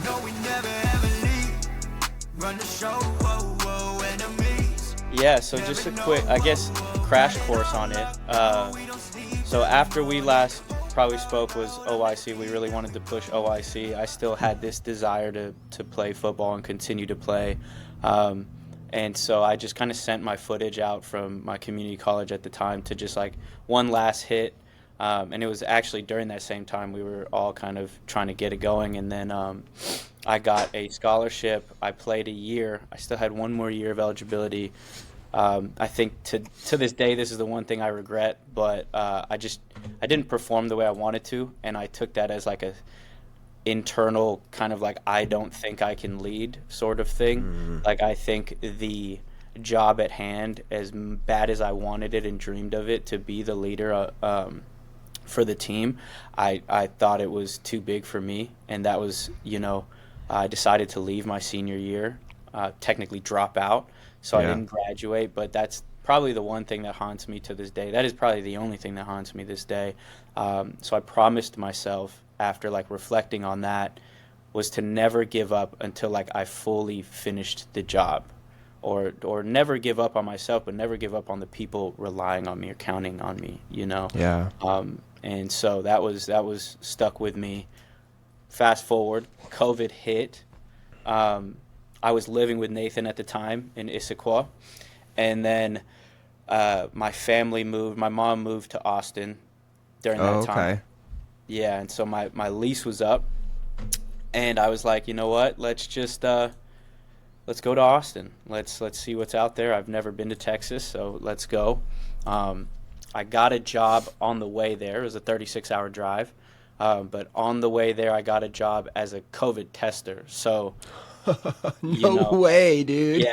No, we never ever leave. Run the show, whoa, whoa, enemies. Yeah, so just a quick, I guess, crash course on it. So after we last probably spoke was OIC. We really wanted to push OIC. I still had this desire to play football and continue to play. Um, and so I just kind of sent my footage out from my community college at the time to just like one last hit. And it was actually during that same time we were all kind of trying to get it going. And then I got a scholarship. I played a year. I still had one more year of eligibility. I think to this day, this is the one thing I regret, but I didn't perform the way I wanted to, and I took that as like a internal kind of like I don't think I can lead sort of thing. Like I think the job at hand, as bad as I wanted it and dreamed of it to be the leader for the team, I thought it was too big for me, and that was I decided to leave my senior year, technically drop out. So I didn't graduate, but that's probably the one thing that haunts me to this day. That is probably the only thing that haunts me this day. So I promised myself after like reflecting on that was to never give up until like I fully finished the job, or never give up on myself, but never give up on the people relying on me or counting on me. Yeah. And so that was stuck with me. Fast forward, COVID hit. I was living with Nathan at the time in Issaquah, and then my family moved. My mom moved to Austin during that time. Okay. Yeah, and so my lease was up, and I was like, you know what? Let's just let's go to Austin. Let's see what's out there. I've never been to Texas, so let's go. I got a job on the way there. It was a 36-hour drive, but on the way there, I got a job as a COVID tester. So. No way, dude.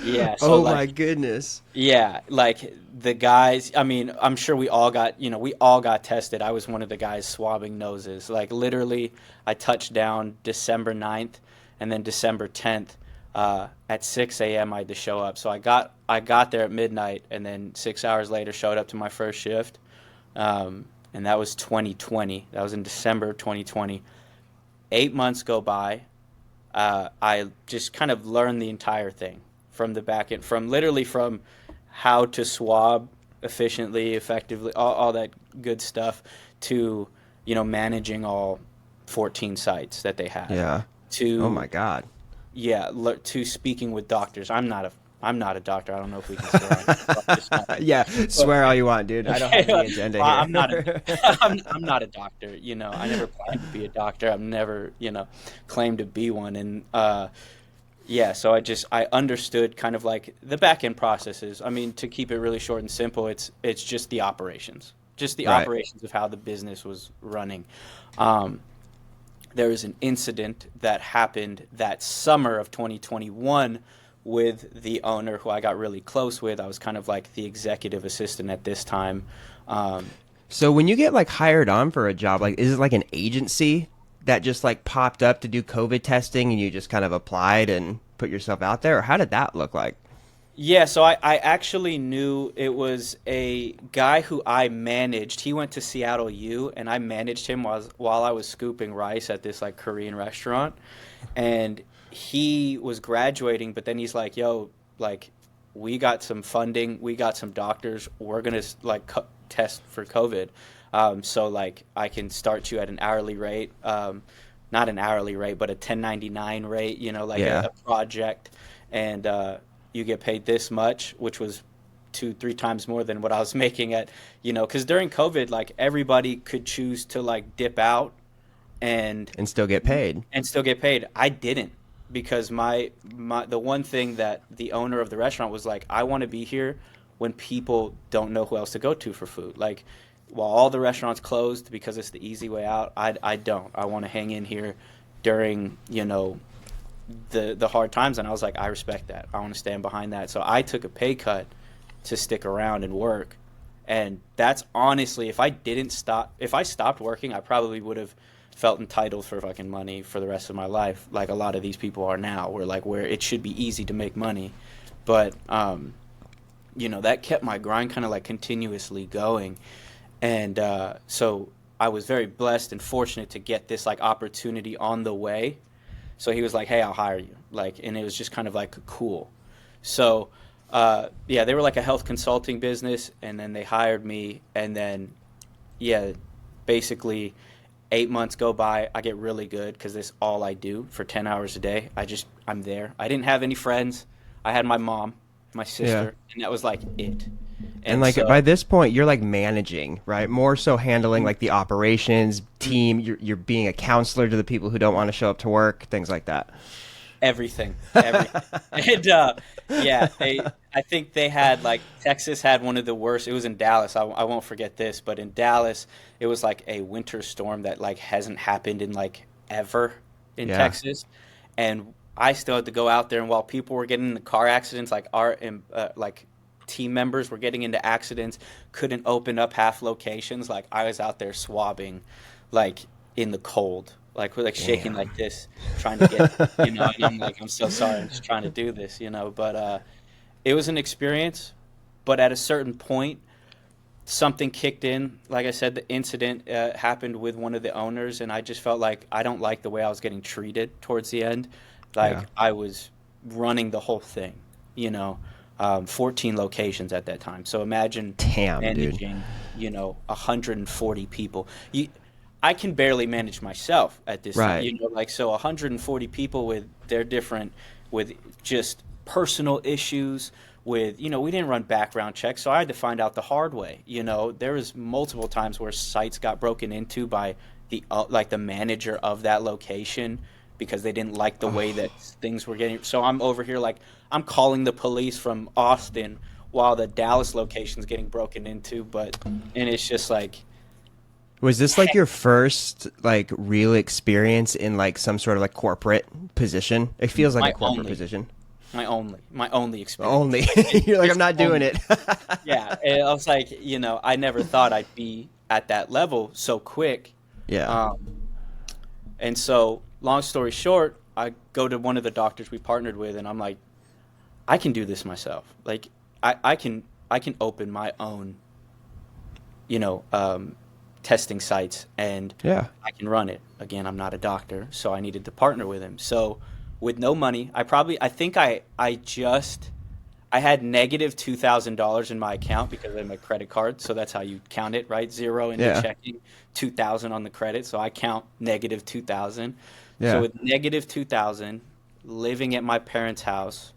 Yeah. So my goodness. Yeah, like the guys, I mean, I'm sure we all got tested. I was one of the guys swabbing noses. Like literally, I touched down December 9th, and then December 10th at 6 a.m. I had to show up. So I got there at midnight, and then 6 hours later showed up to my first shift. And that was 2020. That was in December 2020. 8 months go by. I just kind of learned the entire thing from the back end, from how to swab efficiently, effectively, all that good stuff, to managing all 14 sites that they have. Yeah. Oh my God. Yeah, to speaking with doctors. I'm not a doctor. I don't know if we can swear. Yeah, swear all you want, dude. I don't have any agenda here. I'm not a doctor. I never planned to be a doctor. I've never, claimed to be one. And so I understood kind of like the back end processes. I mean, to keep it really short and simple, it's just the operations, operations of how the business was running. There was an incident that happened that summer of 2021 with the owner who I got really close with. I was kind of like the executive assistant at this time. So when you get like hired on for a job, like is it like an agency that just like popped up to do COVID testing and you just kind of applied and put yourself out there? Or how did that look like? Yeah, so I actually knew it was a guy who I managed. He went to Seattle U, and I managed him while I was scooping rice at this like Korean restaurant. And he was graduating, but then he's like, yo, like, we got some funding, we got some doctors, we're gonna like test for COVID, so like I can start you at an hourly rate, not an hourly rate, but a 1099 rate, a project, and you get paid this much, which was 2-3 times more than what I was making at, because during COVID, like everybody could choose to like dip out and still get paid. I didn't, because the one thing that the owner of the restaurant was like, I want to be here when people don't know who else to go to for food. Like, while all the restaurants closed because it's the easy way out, I don't. I want to hang in here during, the hard times. And I was like, I respect that. I want to stand behind that. So I took a pay cut to stick around and work. And that's honestly, if I stopped working, I probably would have felt entitled for fucking money for the rest of my life, like a lot of these people are now, where it should be easy to make money. But that kept my grind kind of like continuously going. And so I was very blessed and fortunate to get this like opportunity on the way So he was like, "Hey, I'll hire you." Like, and it was just kind of like cool. So, yeah, they were like a health consulting business, and then they hired me, and then, yeah, basically 8 months go by. I get really good because this is all I do for 10 hours a day. I'm there. I didn't have any friends. I had my mom, my Yeah. sister, and that was like it. And And like so by this point, you're like managing, right? More so handling like the operations team. You're being a counselor to the people who don't want to show up to work, things like that. everything. And yeah, I think they had like Texas had one of the worst. It was in Dallas. I won't forget this, but in Dallas, it was like a winter storm that like hasn't happened in like ever in Yeah. Texas, and I still had to go out there. And while people were getting into car accidents, like our like team members were getting into accidents, couldn't open up half locations. Like I was out there swabbing, like in the cold, like we're like shaking Damn. like this, trying to get, And I'm like, I'm so sorry, I'm just trying to do this, But it was an experience, but at a certain point, something kicked in. Like I said, the incident happened with one of the owners, and I just felt like I don't like the way I was getting treated towards the end. Like Yeah. I was running the whole thing, you know, 14 locations at that time. So imagine Damn, dude. managing, 140 people. I can barely manage myself at this time, Right. like so 140 people with their different, with just personal issues, with, we didn't run background checks, so I had to find out the hard way. There was multiple times where sites got broken into by the manager of that location because they didn't like the way that things were getting. So I'm over here like I'm calling the police from Austin while the Dallas location's getting broken into, and it's just like Was this like your first like real experience in like some sort of like corporate position? It feels like a my corporate only position. my only experience. Only. You're like, I'm Just not doing only. it. Yeah, and I was like, I never thought I'd be at that level so quick. Yeah. Um, and so, long story short, I go to one of the doctors we partnered with, and I'm like, I can do this myself. Like, I can open my own, you know, um, testing sites, and Yeah. I can run it. Again, I'm not a doctor, so I needed to partner with him. So, with no money, I had negative $2,000 in my account because I had my credit card. So that's how you count it, right? Zero into Yeah. checking, 2,000 on the credit. So I count negative 2,000. So Yeah. with negative 2,000, living at my parents' house,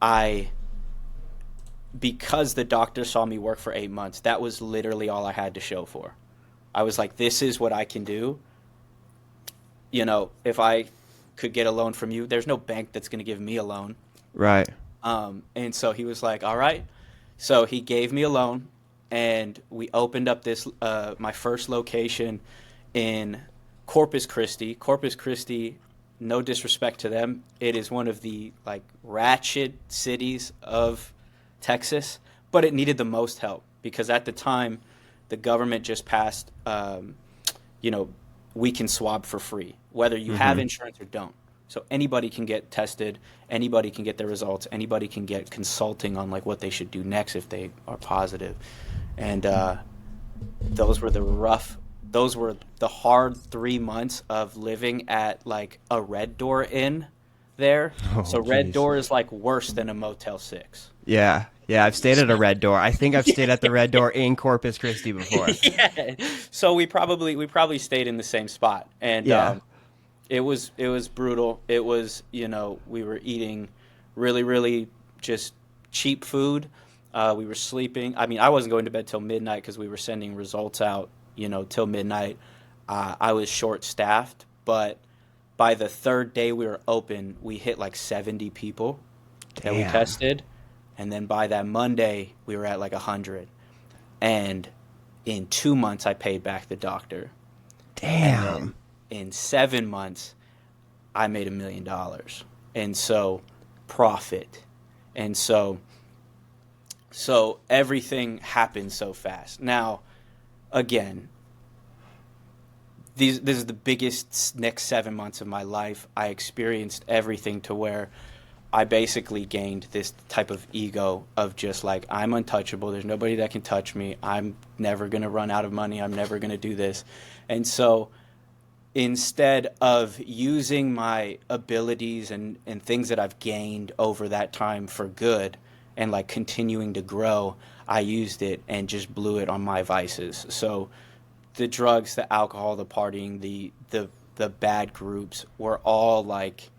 I because the doctor saw me work for 8 months, that was literally all I had to show for. I was like, this is what I can do. If I could get a loan from you, there's no bank that's going to give me a loan. Right. And so he was like, all right. So he gave me a loan, and we opened up this my first location in Corpus Christi. Corpus Christi, no disrespect to them, it is one of the like ratchet cities of Texas, but it needed the most help because at the time the government just passed, you know, we can swab for free, whether you have insurance or don't. So anybody can get tested, anybody can get their results, anybody can get consulting on like what they should do next if they are positive. And those were the hard 3 months of living at like a Red Door Inn there. Oh, So Red jeez. Door is like worse than a Motel 6. Yeah. Yeah. I've stayed at a Red Door. I think I've stayed at the Red Door in Corpus Christi before. Yeah. So we probably stayed in the same spot, and Yeah. it was brutal. It was, we were eating really, really just cheap food. We were sleeping. I mean, I wasn't going to bed till midnight because we were sending results out, till midnight. I was short staffed, but by the third day we were open, we hit like 70 people that we Damn. tested. And then by that Monday, we were at like 100. And in 2 months, I paid back the doctor. And then Damn. in 7 months, I made $1 million. And so profit. And so everything happened so fast. Now, again, this is the biggest next 7 months of my life. I experienced everything to where I basically gained this type of ego of just like, I'm untouchable. There's nobody that can touch me. I'm never going to run out of money. I'm never going to do this. And so instead of using my abilities and things that I've gained over that time for good and like continuing to grow, I used it and just blew it on my vices. So the drugs, the alcohol, the partying, the bad groups were all like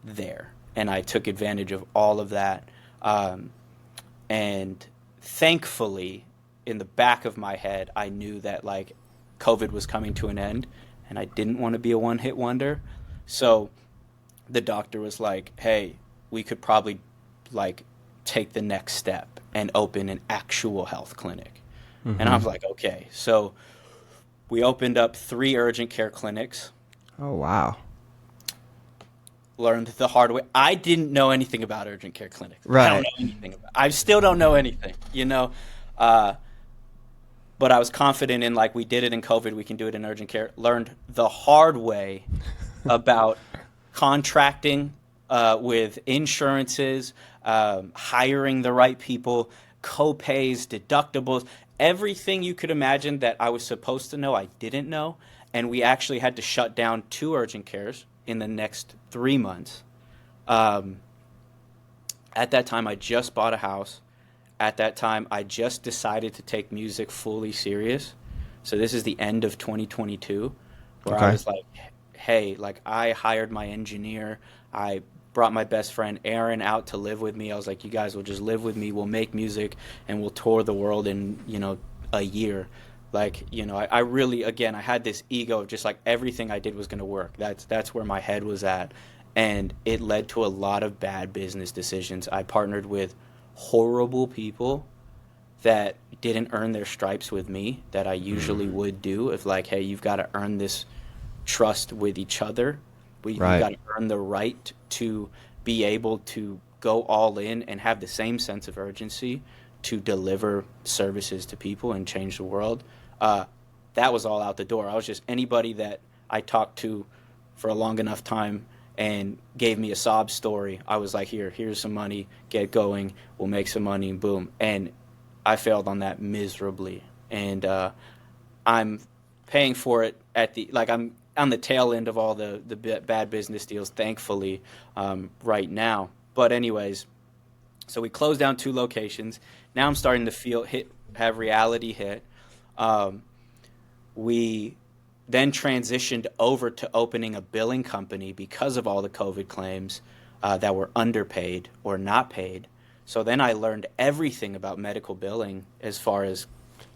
there. And I took advantage of all of that. And thankfully, in the back of my head, I knew that like COVID was coming to an end and I didn't want to be a one-hit wonder. So the doctor was like, hey, we could probably like take the next step and open an actual health clinic. Mm-hmm. And I was like, okay. So we opened up 3 urgent care clinics. Oh, wow. Learned the hard way. I didn't know anything about urgent care clinics. Right. I don't know anything about it. I still don't know anything, you know. But I was confident in like we did it in COVID, we can do it in urgent care. Learned the hard way about contracting with insurances, hiring the right people, co-pays, deductibles, everything you could imagine that I was supposed to know, I didn't know. And we actually had to shut down 2 urgent cares in the next 3 months. At that time, I just bought a house. At that time, I just decided to take music fully serious. So this is the end of 2022, where I was like, hey, like I hired my engineer. I brought my best friend Aaron out to live with me. I was like, you guys will just live with me. We'll make music and we'll tour the world in, you know, a year. Like, you know, I really, again, I had this ego of just like everything I did was going to work. That's where my head was at. And it led to a lot of bad business decisions. I partnered with horrible people that didn't earn their stripes with me that I usually would do. If like, hey, you've got to earn this trust with each other. You've got to earn the right to be able to go all in and have the same sense of urgency to deliver services to people and change the world. That was all out the door. I was just anybody that I talked to for a long enough time and gave me a sob story. I was like, here's some money, get going, we'll make some money, and boom. And I failed on that miserably. And I'm paying for it I'm on the tail end of all the bad business deals, thankfully, right now. But anyways, so we closed down 2 locations. Now I'm starting to have reality hit. We then transitioned over to opening a billing company because of all the COVID claims that were underpaid or not paid. So then I learned everything about medical billing as far as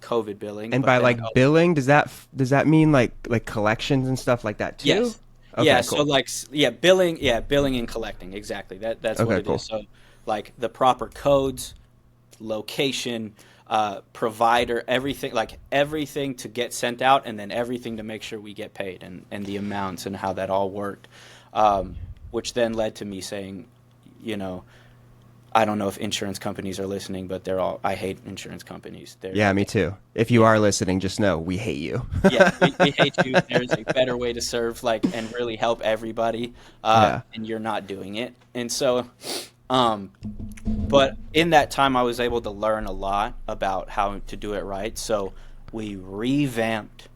COVID billing. And by like billing, does that mean like collections and stuff like that too? Yes. Okay, yeah. cool. So billing and collecting. Exactly. That's what it is. So like the proper codes, location, provider, everything to get sent out, and then everything to make sure we get paid, and the amounts and how that all worked, which then led to me saying, you know, I don't know if insurance companies are listening, but I hate insurance companies. Yeah, me too. If you are listening, just know we hate you. Yeah, we hate you. There's a better way to serve and really help everybody, and you're not doing it. And so, but in that time, I was able to learn a lot about how to do it right. So we revamped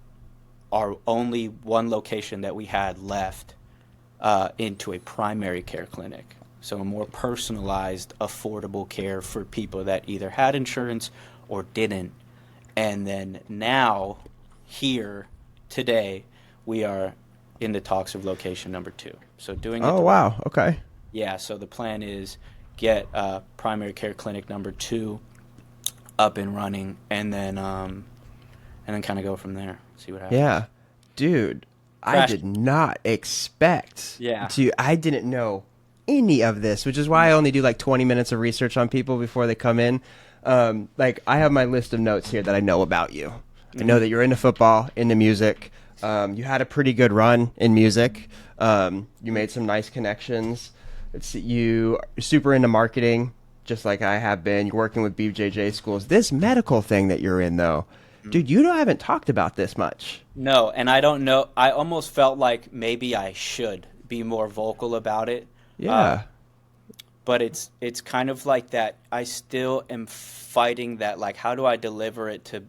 our only one location that we had left into a primary care clinic. So a more personalized, affordable care for people that either had insurance or didn't. And then now, here, today, we are in the talks of location number 2. So doing it. Oh, wow. Okay. Yeah, so the plan is get primary care clinic number 2 up and running, and then kind of go from there. See what happens. Yeah, dude, I did not expect. Yeah. I didn't know any of this, which is why I only do like 20 minutes of research on people before they come in. Like I have my list of notes here that I know about you. I know that you're into football, into music. You had a pretty good run in music. You made some nice connections. You're super into marketing, just like I have been. You're working with BJJ schools. This medical thing that you're in, though, dude, haven't talked about this much. No, and I don't know. I almost felt like maybe I should be more vocal about it. Yeah. But it's kind of like that. I still am fighting that, like, how do I deliver it to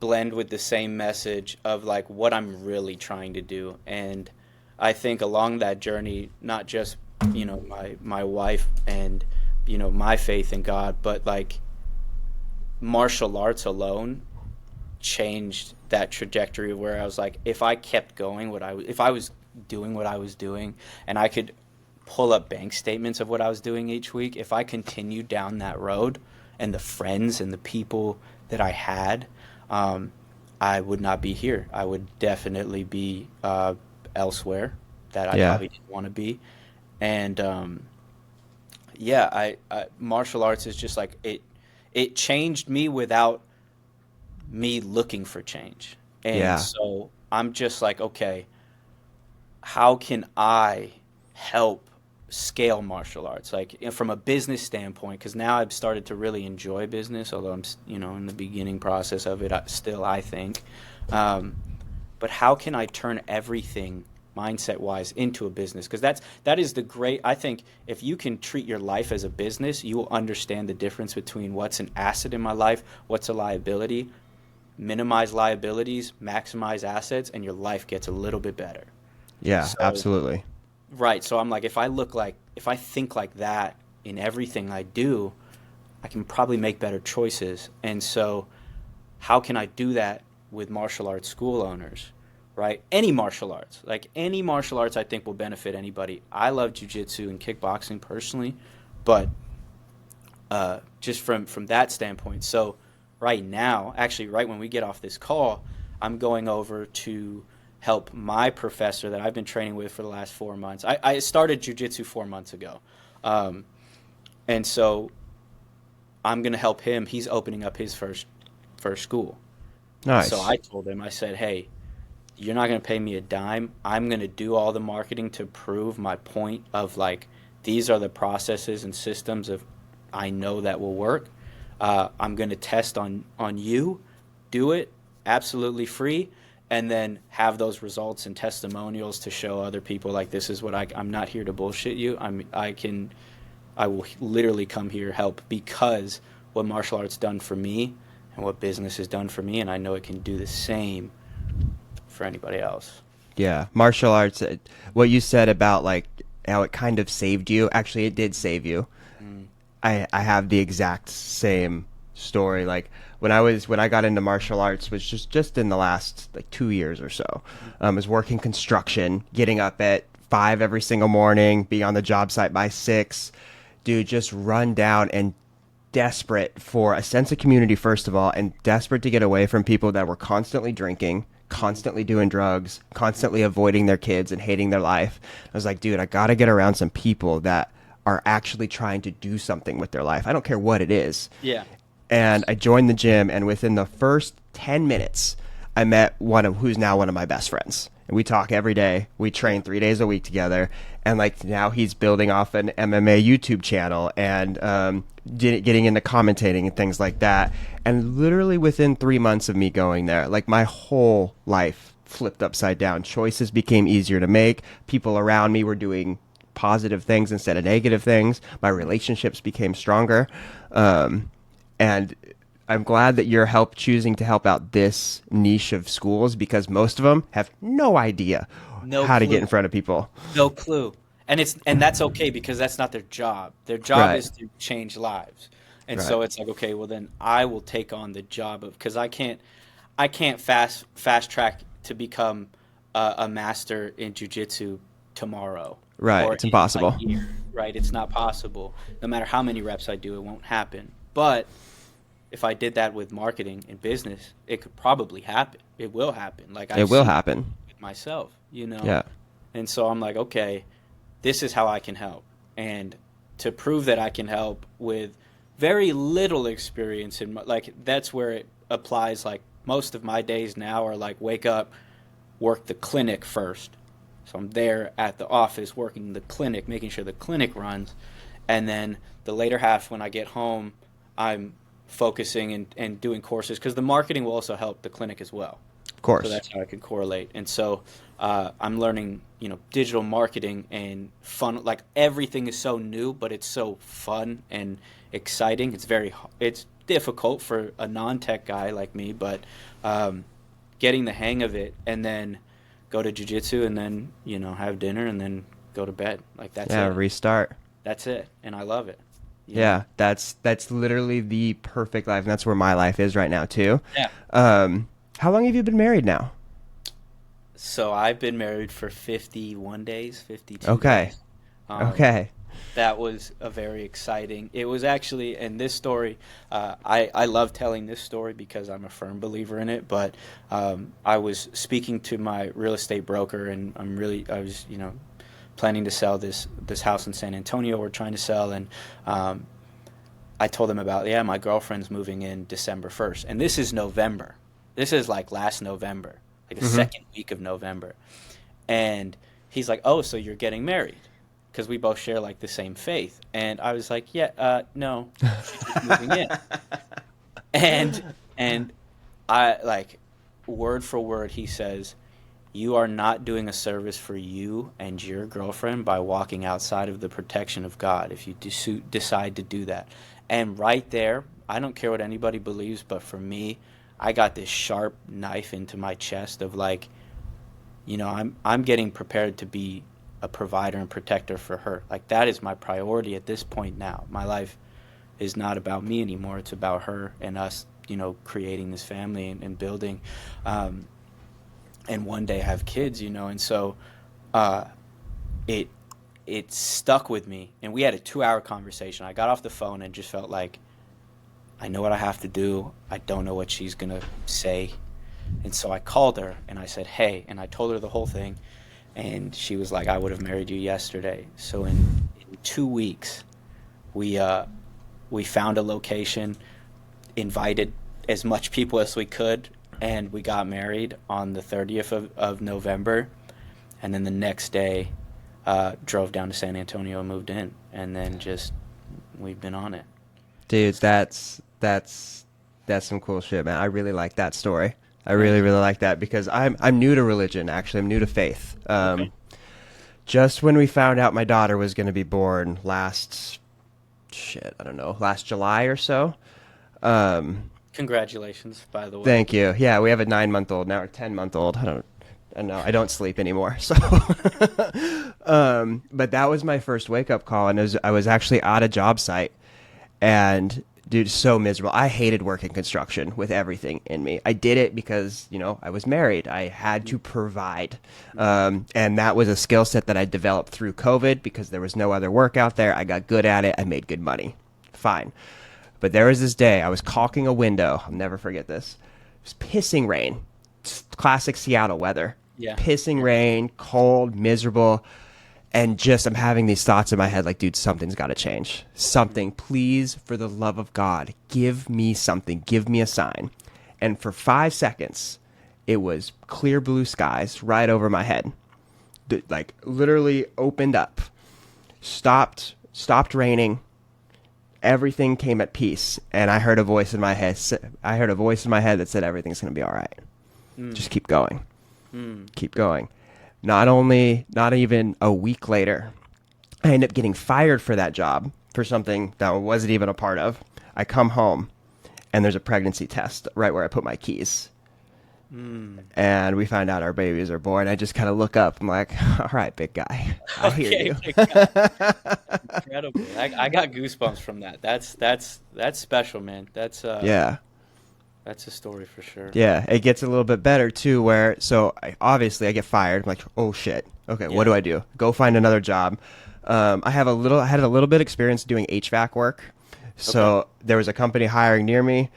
blend with the same message of like what I'm really trying to do. And I think along that journey, not just, my wife and, my faith in God, but like martial arts alone changed that trajectory where I was like, if I kept going if I was doing what I was doing and I could pull up bank statements of what I was doing each week, if I continued down that road and the friends and the people that I had, I would not be here. I would definitely be elsewhere that I probably didn't want to be. And I martial arts is just like it changed me without me looking for change. And so I'm just like, okay, how can I help scale martial arts? Like from a business standpoint, because now I've started to really enjoy business, although I'm, in the beginning process of it I think. But how can I turn everything mindset-wise into a business? Because that is the great, I think if you can treat your life as a business, you will understand the difference between what's an asset in my life, what's a liability. Minimize liabilities, maximize assets, and your life gets a little bit better. Yeah, So, absolutely. Right. So I'm like, if I think like that in everything I do, I can probably make better choices. And so how can I do that with martial arts school owners, right? Any martial arts I think will benefit anybody. I love jiu-jitsu and kickboxing personally, but just from that standpoint. So right now, actually right when we get off this call, I'm going over to help my professor that I've been training with for the last 4 months. I started jiu-jitsu 4 months ago. And so I'm going to help him. He's opening up his first school. Nice. So I told him, I said, hey, you're not going to pay me a dime. I'm going to do all the marketing to prove my point of like, these are the processes and systems of I know that will work. I'm going to test on you, do it absolutely free, and then have those results and testimonials to show other people like this is what I'm not here to bullshit you. I will literally come here help because what martial arts done for me and what business has done for me, and I know it can do the same for anybody else. Yeah, martial arts. What you said about like how it kind of saved you. Actually, it did save you. I have the exact same story. Like when I got into martial arts was just in the last like 2 years or so. I was working construction, getting up at 5 every single morning, be on the job site by 6. Dude, just run down and desperate for a sense of community first of all, and desperate to get away from people that were constantly drinking, constantly doing drugs, constantly avoiding their kids and hating their life. I was like, dude, I got to get around some people that are actually trying to do something with their life. I don't care what it is. Yeah. And I joined the gym, and within the first 10 minutes, I met who's now one of my best friends. And we talk every day. We train 3 days a week together. And like now he's building off an MMA YouTube channel and getting into commentating and things like that. And literally within 3 months of me going there, like my whole life flipped upside down. Choices became easier to make. People around me were doing positive things instead of negative things. My relationships became stronger. And I'm glad that you're choosing to help out this niche of schools because most of them have no idea how to get in front of people. No clue. And that's okay because that's not their job. Their job is to change lives. And so it's like, okay, well then I will take on the job of, because I can't fast track to become a master in jiu-jitsu tomorrow. Right, it's impossible. A year, right, it's not possible. No matter how many reps I do, it won't happen. But if I did that with marketing and business, it could probably happen. It will happen. Like it will happen myself, Yeah. And so I'm like, okay, this is how I can help. And to prove that I can help with very little experience in like that's where it applies. Like most of my days now are like wake up, work the clinic first. So I'm there at the office working the clinic, making sure the clinic runs. And then the later half when I get home, I'm focusing and doing courses because the marketing will also help the clinic as well. Of course. So that's how I can correlate. And so I'm learning, digital marketing and fun. Like everything is so new, but it's so fun and exciting. It's difficult for a non-tech guy like me, but getting the hang of it, and then go to jiu-jitsu, and then have dinner, and then go to bed. Like that's it. Restart. That's it, and I love it. Yeah, that's literally the perfect life, and that's where my life is right now too. Yeah. How long have you been married now? So I've been married for 51 days, 52 Okay. days. Okay. That was a very exciting. It was actually, and this story, I love telling this story because I'm a firm believer in it. But I was speaking to my real estate broker, and I was planning to sell this house in San Antonio we're trying to sell, and I told him about my girlfriend's moving in December 1st, and this is November. This is like last November, like the second week of November, and he's like, "Oh, so you're getting married?" Because we both share like the same faith, and I was like, no, she's just moving in. And I, like, word for word, he says, "You are not doing a service for you and your girlfriend by walking outside of the protection of God if you decide to do that." And right there, I don't care what anybody believes, but for me, I got this sharp knife into my chest of like, I'm getting prepared to be a provider and protector for her. Like, that is my priority at this point now. My life is not about me anymore. It's about her and us, creating this family and building, and one day have kids, and so it stuck with me. And we had a 2-hour conversation. I got off the phone and just felt like, I know what I have to do. I don't know what she's going to say. And so I called her and I said, "Hey," and I told her the whole thing. And she was like, "I would have married you yesterday." So in 2 weeks, we found a location, invited as much people as we could, and we got married on the 30th of November. And then the next day, drove down to San Antonio and moved in. And then we've been on it. Dude, that's some cool shit, man. I really like that story. I really, really like that because I'm new to religion, actually. I'm new to faith. Okay. Just when we found out my daughter was going to be born last July or so. Congratulations, by the way. Thank you. Yeah, we have a 9-month-old now, or 10-month-old. I don't sleep anymore. So, but that was my first wake-up call, and I was actually at a job site, and dude, so miserable. I hated working construction with everything in me. I did it because, I was married. I had to provide. And that was a skill set that I developed through COVID because there was no other work out there. I got good at it. I made good money. Fine. But there was this day I was caulking a window. I'll never forget this. It was pissing rain. Classic Seattle weather. Yeah. Pissing rain, cold, miserable. And I'm having these thoughts in my head like, dude, something's got to change. Something, please, for the love of God, give me something. Give me a sign. And for 5 seconds, it was clear blue skies right over my head. Like, literally opened up. Stopped raining. Everything came at peace. And I heard a voice in my head. That said, everything's going to be all right. Just keep going. Keep going. Not even a week later, I end up getting fired for that job for something that I wasn't even a part of. I come home, and there's a pregnancy test right where I put my keys. And we find out our babies are born. I just kind of look up. I'm like, all right, big guy. I hear you. Incredible. I got goosebumps from that. That's special, man. That's yeah. That's a story for sure. Yeah, it gets a little bit better too. Obviously I get fired. I'm like, oh shit. Okay, what do I do? Go find another job. I had a little bit of experience doing HVAC work, so there was a company hiring near me.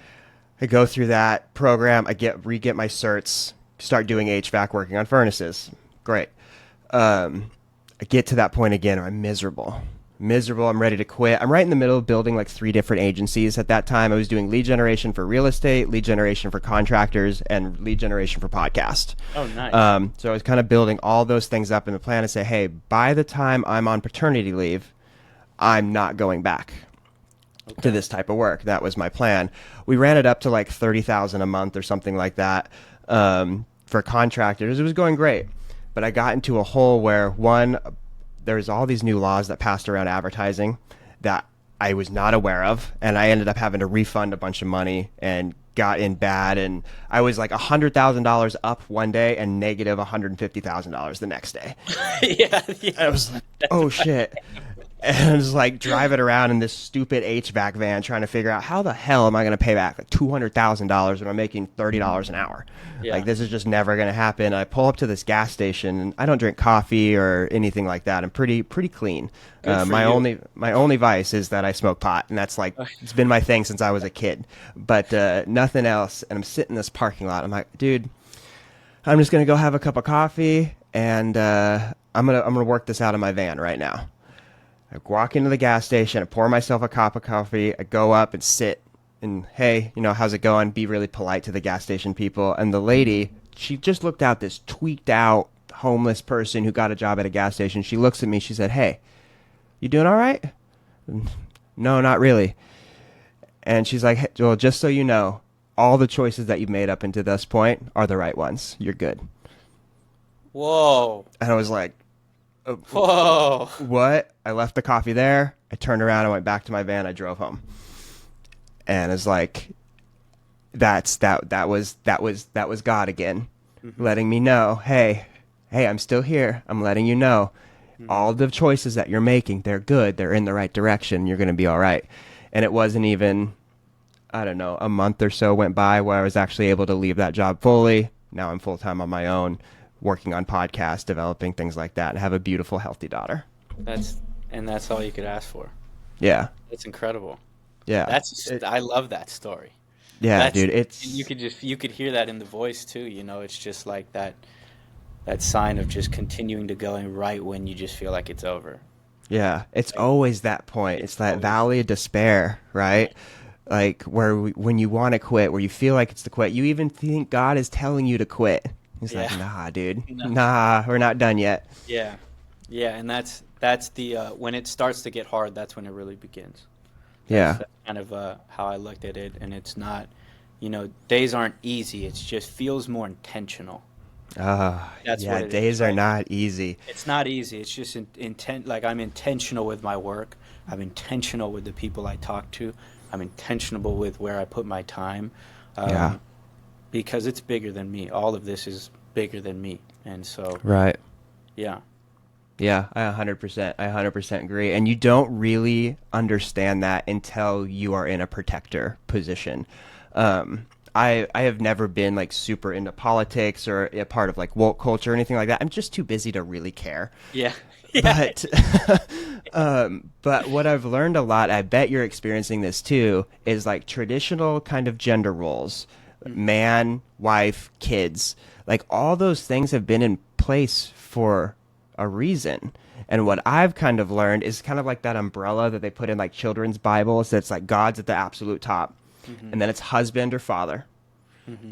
I go through that program. I get my certs. Start doing HVAC, working on furnaces. Great. I get to that point again. I'm miserable. I'm ready to quit. I'm right in the middle of building like 3 different agencies at that time. I was doing lead generation for real estate, lead generation for contractors, and lead generation for podcast. Oh, nice. So I was kind of building all those things up in the plan to say, hey, by the time I'm on paternity leave, I'm not going back to this type of work. That was my plan. We ran it up to like $30,000 a month or something like that for contractors. It was going great. But I got into a hole where, there's all these new laws that passed around advertising that I was not aware of, and I ended up having to refund a bunch of money and got in bad, and I was like $100,000 up one day and negative $150,000 the next day. Yeah, And I was like, oh shit. And I was like driving around in this stupid HVAC van trying to figure out how the hell am I going to pay back like $200,000 when I'm making $30 an hour. Yeah. Like this is just never going to happen. I pull up to this gas station and I don't drink coffee or anything like that. I'm pretty clean. Good for My you. only vice is that I smoke pot, and that's like it's been my thing since I was a kid. But nothing else. And I'm sitting in this parking lot. I'm like, dude, I'm just gonna go have a cup of coffee, and I'm gonna work this out in my van right now. I walk into the gas station, I pour myself a cup of coffee, I go up and sit, and hey, how's it going? Be really polite to the gas station people. And the lady, she just looked out, this tweaked out homeless person who got a job at a gas station. She looks at me, she said, "Hey, you doing all right?" "No, not really." And she's like, "Hey, well, just so you know, all the choices that you've made up until this point are the right ones. You're good." Whoa. And I was like, Whoa. what? I left the coffee there. I turned around. I went back to my van. I drove home. And it's like, that was God again, letting me know, hey, I'm still here. I'm letting you know all the choices that you're making, they're good. They're in the right direction. You're going to be all right. And it wasn't even, I don't know, a month or so went by where I was actually able to leave that job fully. Now I'm full-time on my own, working on podcasts, developing things like that, and have a beautiful, healthy daughter. That's all you could ask for. Yeah. That's incredible. Yeah. I love that story. Yeah, dude, and you could hear that in the voice too, it's just like that sign of just continuing to go and right when you just feel like it's over. yeah, it's always that point. It's that valley of despair, right? Like when you want to quit, where you feel like it's to quit, you even think God is telling you to quit. He's like, nah, dude, nah, we're not done yet. Yeah. Yeah, and that's the when it starts to get hard, that's when it really begins. Yeah. That's kind of how I looked at it, and it's not, days aren't easy. It just feels more intentional. That's yeah, what it days is. are not easy. It's not easy. It's just intent. Like I'm intentional with my work. I'm intentional with the people I talk to. I'm intentional with where I put my time. Yeah. Because it's bigger than me. All of this is bigger than me, and so Right. yeah. Yeah, I 100% agree. And you don't really understand that until you are in a protector position. I have never been like super into politics or a part of like woke culture or anything like that. I'm just too busy to really care. Yeah. But but what I've learned a lot, I bet you're experiencing this too, is like traditional kind of gender roles, man, wife, kids, like all those things have been in place for a reason. And what I've kind of learned is kind of like that umbrella that they put in like children's Bibles. That's like God's at the absolute top, and then it's husband or father,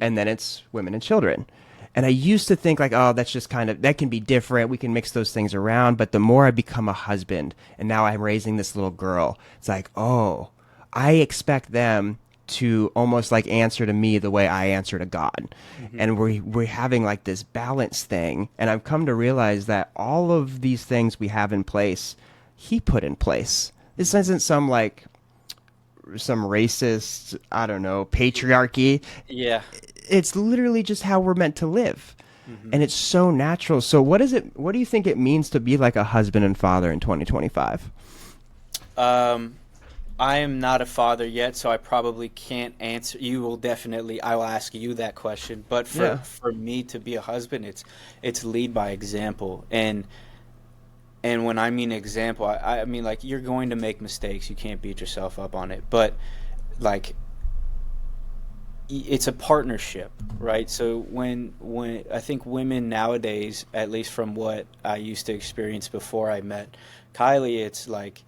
and then it's women and children. And I used to think like, oh, that's just kind of, that can be different. We can mix those things around. But the more I become a husband, and now I'm raising this little girl, it's like, oh, I expect them to almost like answer to me the way I answer to God. And we're having like this balance thing. And I've come to realize that all of these things we have in place, he put in place. This isn't some racist, I don't know, patriarchy. Yeah. It's literally just how we're meant to live. And it's so natural. So what do you think it means to be like a husband and father in 2025? I am not a father yet, so I probably can't answer. I will ask you that question. But for me to be a husband, it's lead by example. And when I mean example, I mean like you're going to make mistakes. You can't beat yourself up on it. But like it's a partnership, right? So when I think women nowadays, at least from what I used to experience before I met Kylie, it's like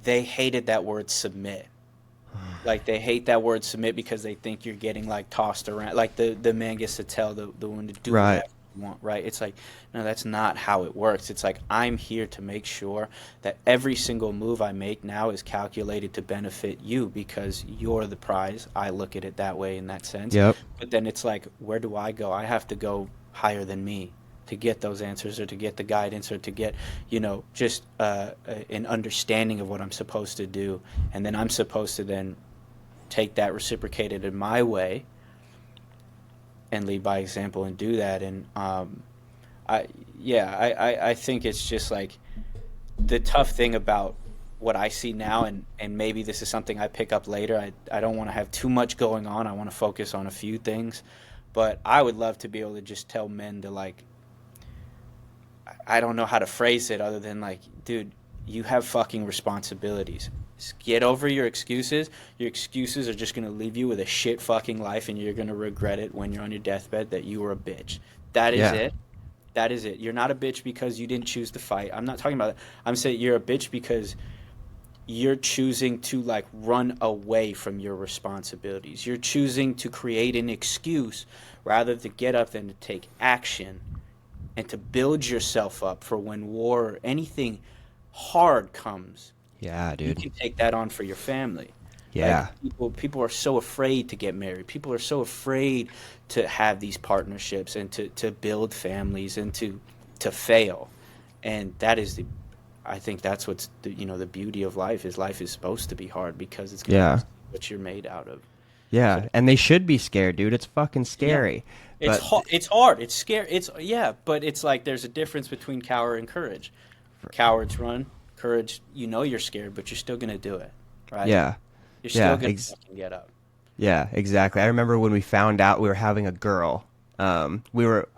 they hated that word submit. Like they hate that word submit because they think you're getting like tossed around. Like the man gets to tell the woman to do Right. whatever you want, right? It's like, no, that's not how it works. It's like I'm here to make sure that every single move I make now is calculated to benefit you because you're the prize. I look at it that way in that sense. Yep. But then it's like, where do I go? I have to go higher than me. to get those answers or to get the guidance or to get, just an understanding of what I'm supposed to do. And then I'm supposed to then take that, reciprocate it in my way, and lead by example and do that. And I think it's just like the tough thing about what I see now, and maybe this is something I pick up later. I don't want to have too much going on. I want to focus on a few things. But I would love to be able to just tell men to, like, I don't know how to phrase it other than, like, dude, you have fucking responsibilities. Just get over your excuses. Your excuses are just going to leave you with a shit fucking life, and you're going to regret it when you're on your deathbed that you were a bitch. That is it. That is it. You're not a bitch because you didn't choose to fight. I'm not talking about that. I'm saying you're a bitch because you're choosing to, like, run away from your responsibilities. You're choosing to create an excuse rather than get up and to take action and to build yourself up for when war or anything hard comes. Yeah, dude. You can take that on for your family. Yeah. Like, people are so afraid to get married. People are so afraid to have these partnerships and to build families and to fail. And that is I think that's what's the beauty of life is supposed to be hard because it's what you're made out of. Yeah, and they should be scared, dude. It's fucking scary. Yeah. It's hard. It's scary. But it's like there's a difference between coward and courage. Cowards run. Courage, you're scared, but you're still going to do it, right? Yeah. You're still going to fucking get up. Yeah, exactly. I remember when we found out we were having a girl. We were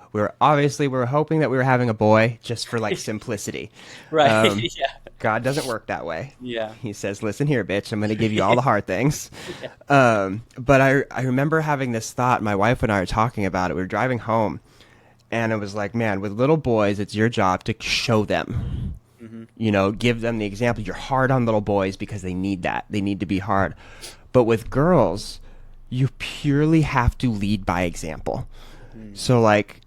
hoping that we were having a boy just for, like, simplicity. Right. Yeah. God doesn't work that way. Yeah. He says, listen here, bitch, I'm going to give you all the hard things. Yeah. But I remember having this thought. My wife and I were talking about it. We were driving home, and it was like, man, with little boys, it's your job to show them. Mm-hmm. Give them the example. You're hard on little boys because they need that. They need to be hard. But with girls, you purely have to lead by example. Mm. So, like,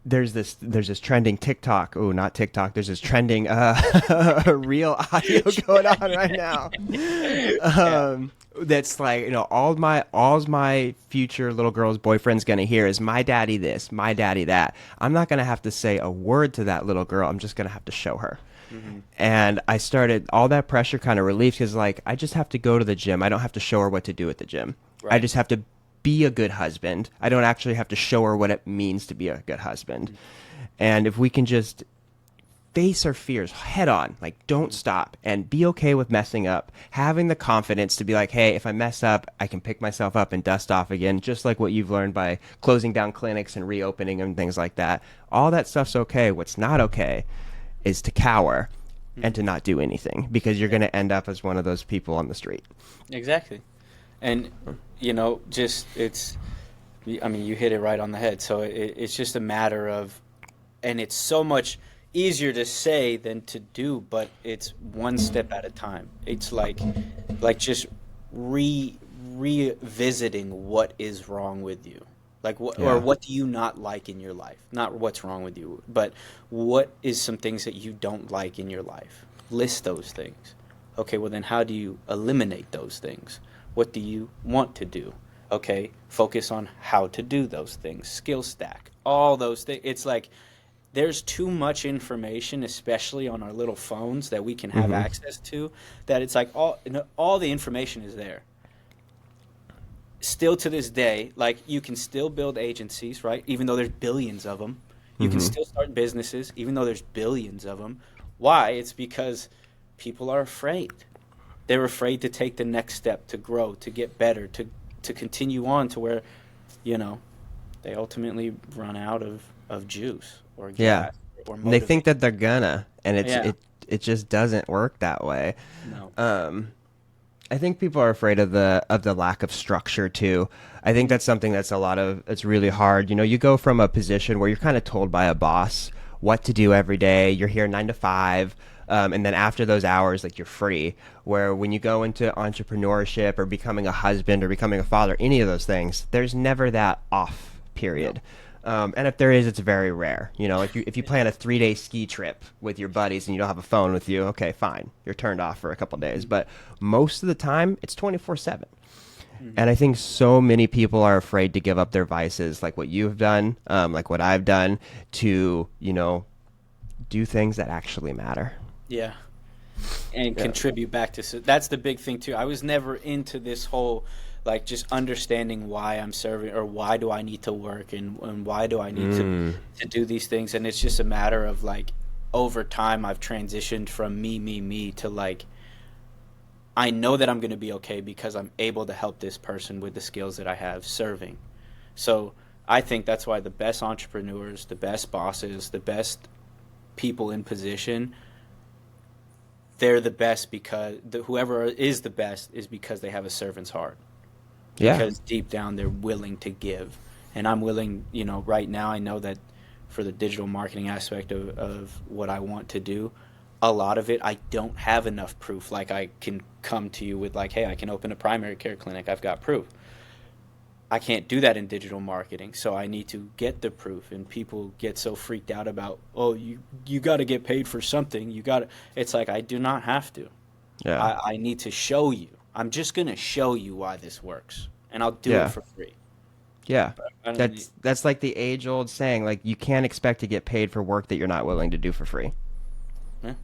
there's this trending TikTok. Oh, not TikTok. There's this trending real audio going on right now. That's like, all my future little girl's boyfriend's gonna hear is my daddy this, my daddy that. I'm not gonna have to say a word to that little girl. I'm just gonna have to show her. Mm-hmm. And I started, all that pressure kind of relieved because, like, I just have to go to the gym. I don't have to show her what to do at the gym. Right. I just have to be a good husband. I don't actually have to show her what it means to be a good husband. Mm-hmm. And if we can just face our fears head on, like, don't stop and be okay with messing up, having the confidence to be like, hey, if I mess up, I can pick myself up and dust off again, just like what you've learned by closing down clinics and reopening them and things like that. All that stuff's okay. What's not okay is to cower and to not do anything, because you're going to end up as one of those people on the street. Exactly. And, you hit it right on the head. So it's just a matter of, and it's so much easier to say than to do, but it's one step at a time. It's like just revisiting what is wrong with you. Like, or what do you not like in your life? Not what's wrong with you, but what is some things that you don't like in your life? List those things. Okay, well then how do you eliminate those things? What do you want to do? Okay, focus on how to do those things. Skill stack. All those things. It's like there's too much information, especially on our little phones that we can have access to, that it's like all the information is there. Still to this day, like, you can still build agencies, right? Even though there's billions of them. You can still start businesses, even though there's billions of them. Why? It's because people are afraid. They're afraid to take the next step, to grow, to get better, to continue on to where, they ultimately run out of juice or gas or motivation. They think that they're gonna, and it just doesn't work that way. No. I think people are afraid of the lack of structure too. I think that's something it's really hard. You go from a position where you're kind of told by a boss what to do every day. You're here 9 to 5. And then after those hours, like, you're free. Where when you go into entrepreneurship or becoming a husband or becoming a father, any of those things, there's never that off period. No. And if there is, it's very rare. Like, if you plan a 3-day ski trip with your buddies and you don't have a phone with you, okay, fine, you're turned off for a couple of days. But most of the time, it's 24/7. And I think so many people are afraid to give up their vices, like what you've done, like what I've done, to, do things that actually matter. Yeah. And contribute back to, so that's the big thing too. I was never into this whole, like, just understanding why I'm serving, or why do I need to work, and why do I need to do these things. And it's just a matter of, like, over time I've transitioned from me to, like, I know that I'm going to be okay because I'm able to help this person with the skills that I have serving. So I think that's why the best entrepreneurs, the best bosses, the best people in position, they're the best because whoever is the best is because they have a servant's heart. Yeah. Because deep down they're willing to give. And I'm willing, right now I know that for the digital marketing aspect of what I want to do, a lot of it I don't have enough proof. Like, I can come to you with, like, hey, I can open a primary care clinic. I've got proof. I can't do that in digital marketing, so I need to get the proof. And people get so freaked out about, oh, you got to get paid for something. It's like, I do not have to. Yeah. I need to show you. I'm just going to show you why this works, and I'll do it for free. Yeah. That's like the age-old saying, like, you can't expect to get paid for work that you're not willing to do for free. Yeah.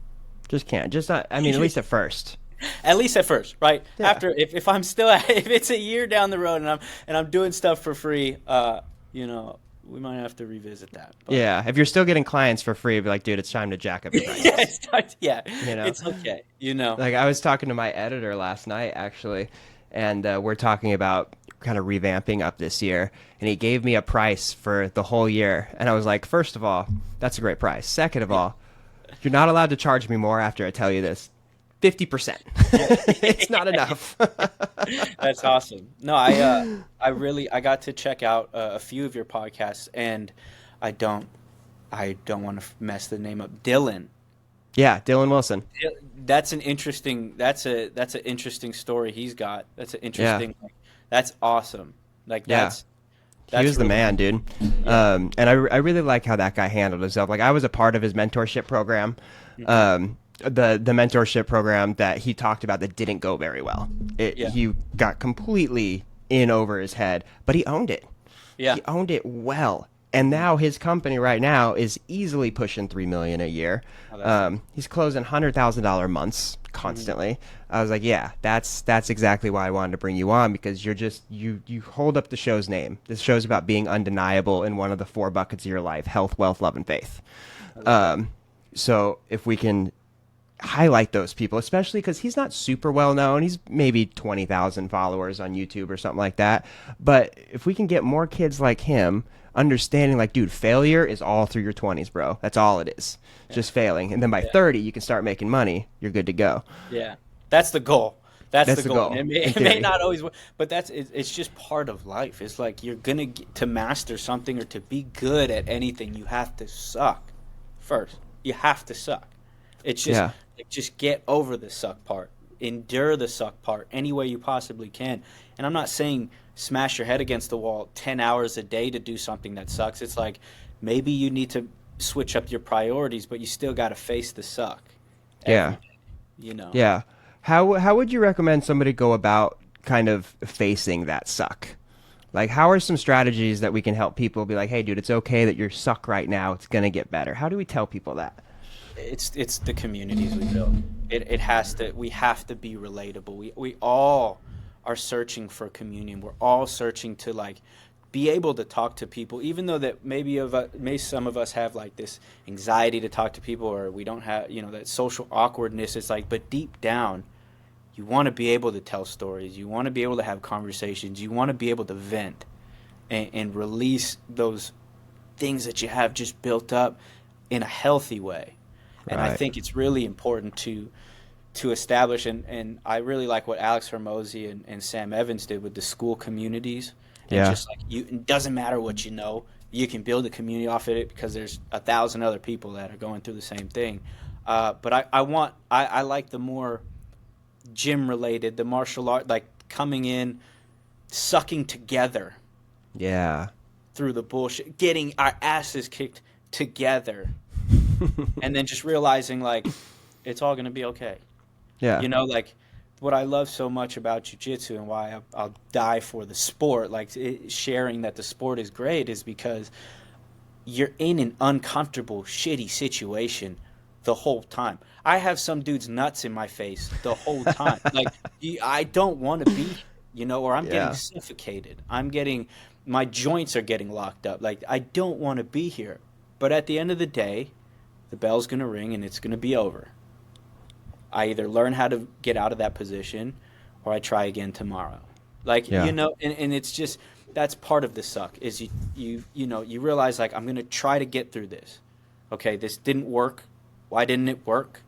Just can't. Just not, at least at first. At least at first, right? Yeah. After, if I'm still, if it's a year down the road and I'm doing stuff for free, we might have to revisit that. But. Yeah, if you're still getting clients for free, be like, dude, it's time to jack up your prices. It's okay. Like, I was talking to my editor last night, actually, and we're talking about kind of revamping up this year, and he gave me a price for the whole year, and I was like, first of all, that's a great price. Second of all, you're not allowed to charge me more after I tell you this. 50%. It's not enough. That's awesome. No, I got to check out a few of your podcasts, and I don't want to mess the name up. Dylan. Yeah, Dylan Wilson. That's an interesting story he's got. That's an interesting. That's awesome. Like, that's he was really the man, dude. Yeah. And I really like how that guy handled himself. Like, I was a part of his mentorship program. The mentorship program that he talked about that didn't go very well. He got completely in over his head, but he owned it. Yeah. He owned it well. And now his company right now is easily pushing $3 million a year. He's closing $100,000 months constantly. I was like, yeah, that's exactly why I wanted to bring you on, because you're just you hold up the show's name. This show's about being undeniable in one of the 4 buckets of your life: health, wealth, love, and faith. So if we can highlight those people, especially because he's not super well known. He's maybe 20,000 followers on YouTube or something like that. But if we can get more kids like him understanding, like, dude, failure is all through your 20s, bro. That's all it is. Just failing. And then by 30, you can start making money. You're good to go. Yeah. That's the goal. That's the goal. It may not always work, but it's just part of life. It's like, you're going to master something or to be good at anything, you have to suck first. You have to suck. It's just just get over the suck part. Endure the suck part any way you possibly can. And I'm not saying smash your head against the wall 10 hours a day to do something that sucks. It's like, maybe you need to switch up your priorities, but you still got to face the suck. Yeah. Yeah. How would you recommend somebody go about kind of facing that suck? Like, how are some strategies that we can help people be like, hey, dude, it's okay that you're suck right now. It's going to get better. How do we tell people that? It's the communities we build. We have to be relatable. We all are searching for communion. We're all searching to, like, be able to talk to people, even though that maybe some of us have, like, this anxiety to talk to people, or we don't have, that social awkwardness. It's like, but deep down, you want to be able to tell stories. You want to be able to have conversations. You want to be able to vent and release those things that you have just built up in a healthy way. And I think it's really important to establish, and I really like what Alex Hormozy and Sam Evans did with the school communities. And just like, it doesn't matter what you know, you can build a community off of it because there's 1,000 other people that are going through the same thing. But I like the more gym related, the martial art, like coming in, sucking together. Yeah. Through the bullshit, getting our asses kicked together. And then just realizing, like, it's all going to be okay. Yeah. Like, what I love so much about jiu-jitsu and why I'll die for the sport, like sharing that the sport is great, is because you're in an uncomfortable, shitty situation the whole time. I have some dude's nuts in my face the whole time. Like, I don't want to be, or I'm getting Yeah. suffocated. My joints are getting locked up. Like, I don't want to be here. But at the end of the day, the bell's going to ring and it's going to be over. I either learn how to get out of that position or I try again tomorrow. Like, Yeah. and it's just, that's part of the suck is you realize, like, I'm going to try to get through this. Okay, this didn't work. Why didn't it work?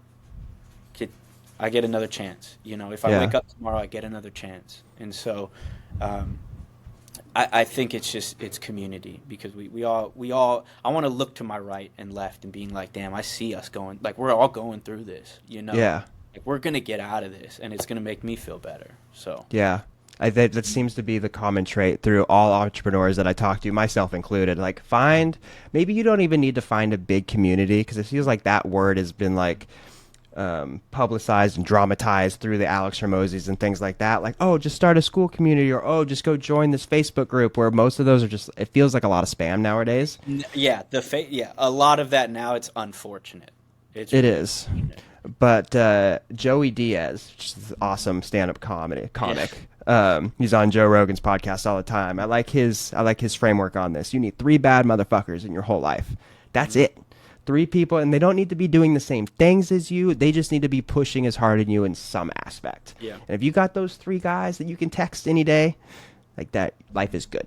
I get another chance. If I wake up tomorrow, I get another chance. And so I think it's community, because we all I want to look to my right and left and being like, damn, I see us going, like, we're all going through this, Yeah. like, we're going to get out of this and it's going to make me feel better. So Yeah. That seems to be the common trait through all entrepreneurs that I talk to, myself included. Like, maybe you don't even need to find a big community, because it feels like that word has been like publicized and dramatized through the Alex Hermosis and things like that. Like, oh, just start a school community, or oh, just go join this Facebook group, where most of those are just, it feels like a lot of spam nowadays. Yeah, a lot of that now, it's unfortunate. It is. But Joey Diaz, which is an awesome stand-up comic. He's on Joe Rogan's podcast all the time. I like his framework on this. You need 3 bad motherfuckers in your whole life. That's it. 3 people, and they don't need to be doing the same things as you. They just need to be pushing as hard as you in some aspect. Yeah. And if you got those 3 guys that you can text any day, like that, life is good.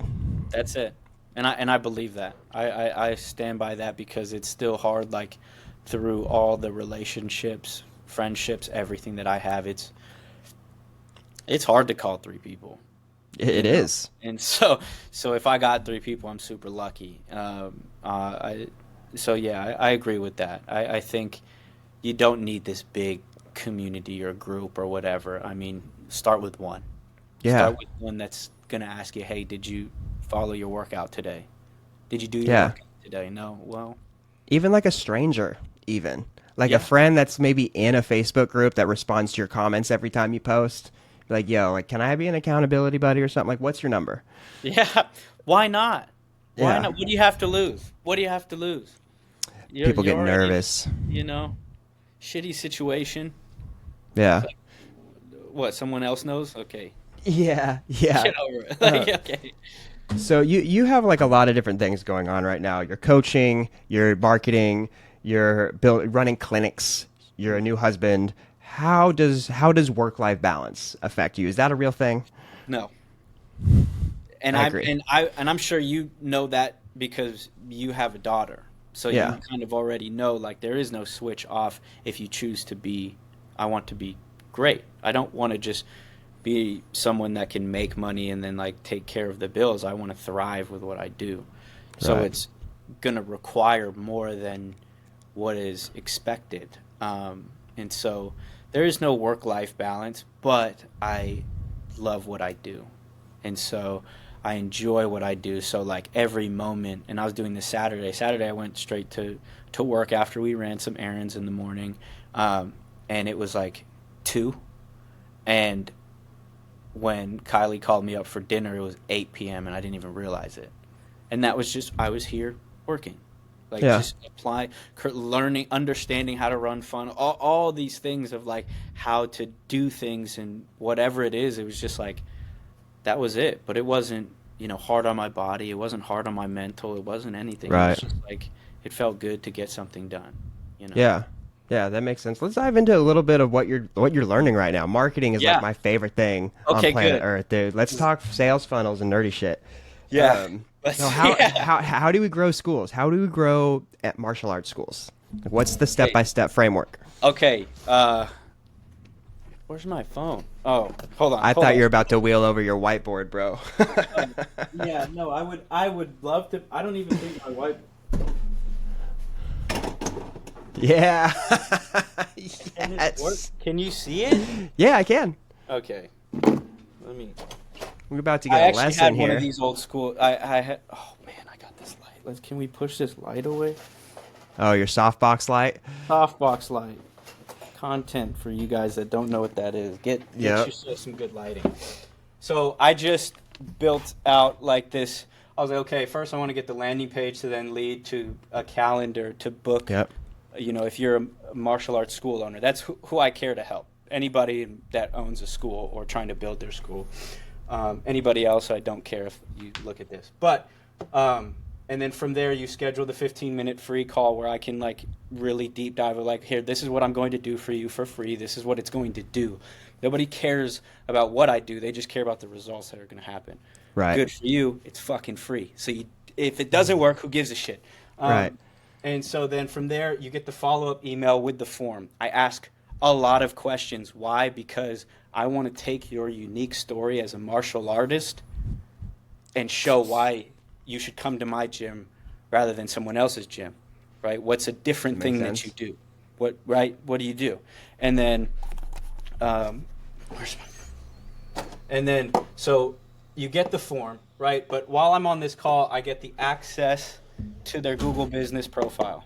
That's it. And I believe that. I stand by that, because it's still hard, like, through all the relationships, friendships, everything that I have, it's hard to call 3 people. It is. And so if I got 3 people, I'm super lucky. So yeah, I agree with that. I think you don't need this big community or group or whatever. I mean, start with one. Yeah. Start with one that's going to ask you, hey, did you follow your workout today? Did you do your workout today? No? Well, even like a stranger, a friend that's maybe in a Facebook group that responds to your comments every time you post. Like, yo, like, can I be an accountability buddy or something? Like, what's your number? Yeah. Why not? Yeah. What do you have to lose? People get nervous. Shitty situation. Yeah. Like, what, someone else knows? Okay. Yeah. Get over it. Okay. So you have like a lot of different things going on right now. You're coaching, you're marketing, you're running clinics, you're a new husband. How does work-life balance affect you? Is that a real thing? No. And I agree. I'm sure you know that, because you have a daughter. So you kind of already know, like, there is no switch off if you choose to be, I want to be great. I don't want to just be someone that can make money and then, like, take care of the bills. I want to thrive with what I do. So it's going to require more than what is expected. And so there is no work-life balance, but I love what I do. And so I enjoy what I do. So, like, every moment, and I was doing this Saturday. I went straight to work after we ran some errands in the morning. And it was like 2. And when Kylie called me up for dinner, it was 8 p.m. and I didn't even realize it. And that was just, I was here working. Like, just learning, understanding how to run fun, all these things of, like, how to do things and whatever it is. It was just like, that was it. But it wasn't, hard on my body. It wasn't hard on my mental. It wasn't anything. Right. It was just like, it felt good to get something done. Yeah, that makes sense. Let's dive into a little bit of what you're learning right now. Marketing is like my favorite thing on planet Earth, dude. Let's talk sales funnels and nerdy shit. Yeah. So how do we grow schools? How do we grow at martial arts schools? What's the step-by-step framework? Okay. Where's my phone? Oh, hold on. I thought you were about to wheel over your whiteboard, bro. Yeah, no, I would love to. I don't even think my white. Yeah. Yes. Can you see it? Yeah, I can. Okay. Let me. We're about to get a lesson had here. One of these old school. I had. Oh man, I got this light. Can we push this light away? Oh, your softbox light? Softbox light. content for you guys that don't know what that is. Get Yep. yourself some good lighting. So I just built out like this. I was like, okay, first I want to get the landing page to then lead to a calendar to book. Yep. You know, if you're a martial arts school owner, that's who I care to help. Anybody that owns a school or trying to build their school. Anybody else, I don't care if you look at this. But, and then from there, you schedule the 15-minute free call where I can like really deep dive. Like, here, this is what I'm going to do for you for free. This is what it's going to do. Nobody cares about what I do. They just care about the results that are going to happen. Right. Good for you. It's fucking free. So if it doesn't work, who gives a shit? Right. And so then from there, you get the follow-up email with the form. I ask a lot of questions. Why? Because I want to take your unique story as a martial artist and show why you should come to my gym rather than someone else's gym, right? What's a different thing that you do? What do you do? And then, so you get the form, right? But while I'm on this call, I get the access to their Google business profile.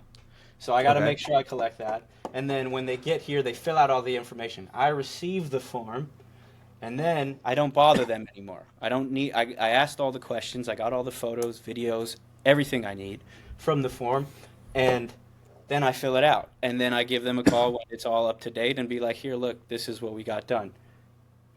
So I got to make sure I collect that. And then when they get here, they fill out all the information. I receive the form, and then I don't bother them anymore. I asked all the questions. I got all the photos, videos, everything I need from the form, and then I fill it out. And then I give them a call when it's all up to date and be like, here, look, this is what we got done.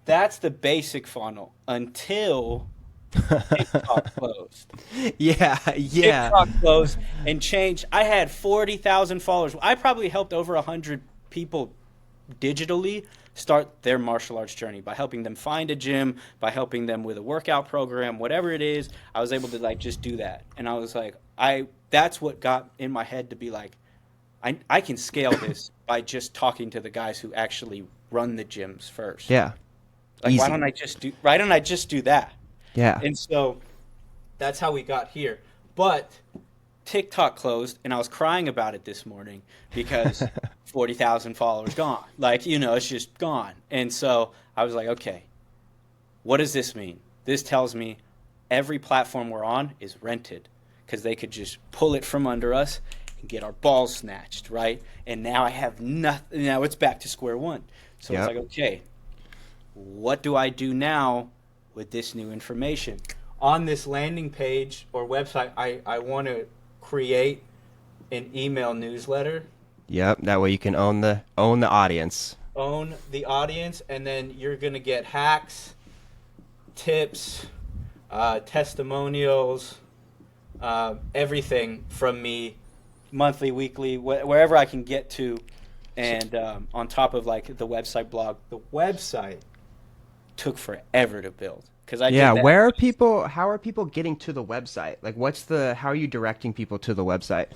That's the basic funnel until TikTok closed. Yeah. TikTok closed and changed. I had 40,000 followers. I probably helped over 100 people digitally start their martial arts journey by helping them find a gym, by helping them with a workout program, whatever it is. I was able to like just do that. And I was like, that's what got in my head to be like, I can scale this by just talking to the guys who actually run the gyms first. Yeah. Like, Easy. why don't I just do that? Yeah. And so that's how we got here. But TikTok closed, and I was crying about it this morning because 40,000 followers gone. Like, it's just gone. And so I was like, okay, what does this mean? This tells me every platform we're on is rented because they could just pull it from under us and get our balls snatched, right? And now I have nothing. Now it's back to square one. So it's like, okay, what do I do now with this new information? On this landing page or website, I want to create an email newsletter. Yep. That way you can own the audience. Own the audience, and then you're going to get hacks, tips, testimonials, everything from me, monthly, weekly, wherever I can get to. And on top of like the website blog, the website took forever to build. How are people getting to the website? Like how are you directing people to the website?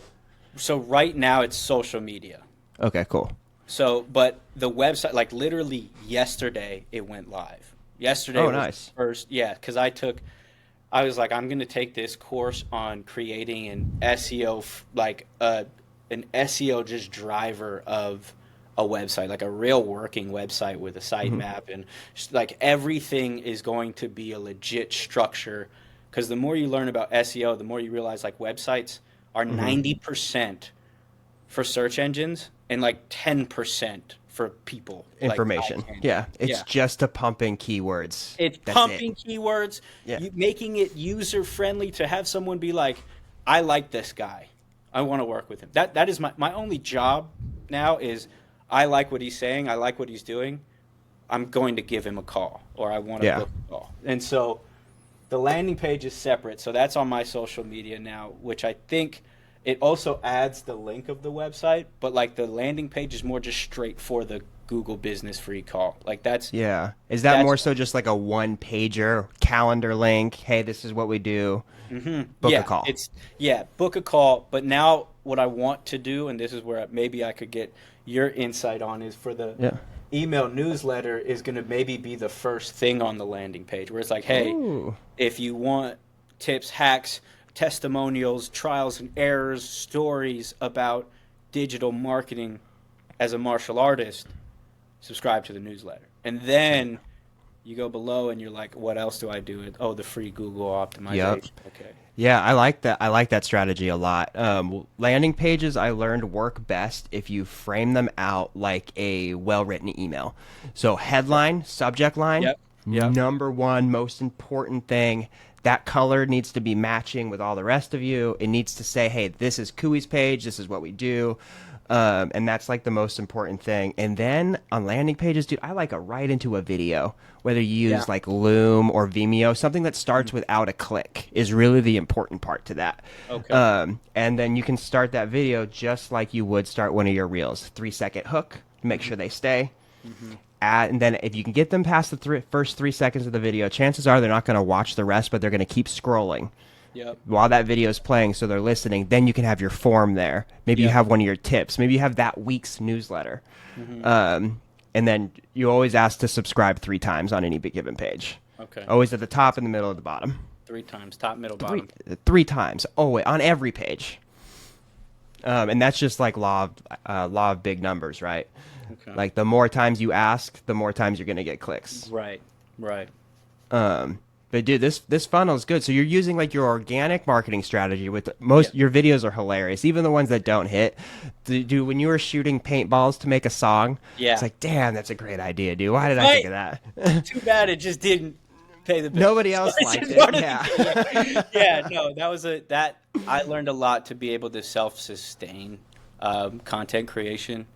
So right now it's social media. Okay, cool. So, but the website, like literally yesterday it went live. Yesterday was nice. First, because I was like, I'm going to take this course on creating an SEO, an SEO just driver of a website, like a real working website with a sitemap, and just like everything is going to be a legit structure. Because the more you learn about SEO, the more you realize like websites are 90% for search engines and like 10% for people. Information. It's just a pumping keywords. It's pumping keywords, making it user friendly to have someone be like, I like this guy. I want to work with him. That is my only job now is I like what he's saying. I like what he's doing. I'm going to give him a call, or I want to book a call. And so the landing page is separate. So that's on my social media now, which I think it also adds the link of the website. But like the landing page is more just straight for the Google Business free call. Like that's Is that more so just like a one pager calendar link? Hey, this is what we do. Book a call. Book a call. But now what I want to do, and this is where maybe I could get your insight on, is for the email newsletter is going to maybe be the first thing on the landing page where it's like, hey, if you want tips, hacks, testimonials, trials and errors, stories about digital marketing as a martial artist, subscribe to the newsletter. And then you go below and you're like, what else do I do? Oh, the free Google optimization. Yep. Okay. Yeah, I like that. I like that strategy a lot. Landing pages I learned work best if you frame them out like a well-written email. So headline, subject line, Yep. number one most important thing. That color needs to be matching with all the rest of you. It needs to say, hey, this is Kui's page. This is what we do. And that's like the most important thing. And then on landing pages, dude, I like a right into a video, whether you use like Loom or Vimeo, something that starts without a click is really the important part to that. Okay. And then you can start that video just like you would start one of your reels. 3-second hook, make sure they stay. And then if you can get them past the first 3 seconds of the video, chances are they're not going to watch the rest, but they're going to keep scrolling. Yep. While that video is playing, so they're listening. Then you can have your form there. Maybe you have one of your tips. Maybe you have that week's newsletter. And then you always ask to subscribe 3 times on any given page. Okay. Always at the top, in the middle, at the bottom. 3 times, top, middle, bottom. 3 times. Always on every page. And that's just like law of big numbers, right? Okay. Like the more times you ask, the more times you're going to get clicks. Right. But dude, this funnel is good. So you're using like your organic marketing strategy with most your videos are hilarious, even the ones that don't hit. Dude, when you were shooting paintballs to make a song, it's like, damn, that's a great idea, dude. Why did I think of that? Too bad it just didn't pay the bills. Nobody else liked it. Yeah. No, that I learned a lot to be able to self-sustain content creation.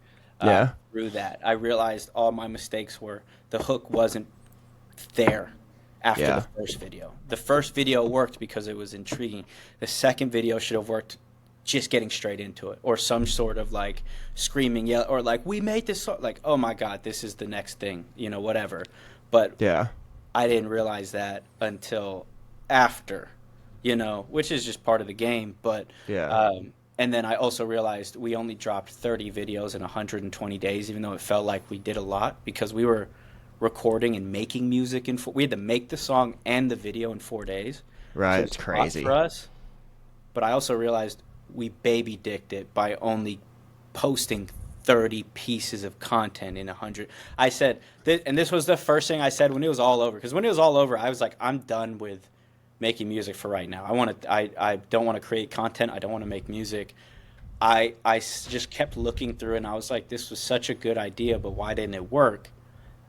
Through that, I realized all my mistakes were the hook wasn't there. After the first video. The first video worked because it was intriguing. The second video should have worked just getting straight into it. Or some sort of like screaming, yell, or like, we made this song. Like, oh my God, this is the next thing. Whatever. But I didn't realize that until after, which is just part of the game. But and then I also realized we only dropped 30 videos in 120 days, even though it felt like we did a lot because we were recording and making music we had to make the song and the video in 4 days. Right, So it's crazy for us. But I also realized we baby dicked it by only posting 30 pieces of content in 100. I said, and this was the first thing I said when it was all over. Because when it was all over, I was like, I'm done with making music for right now. I don't want to create content. I don't want to make music. I just kept looking through and I was like, this was such a good idea, but why didn't it work?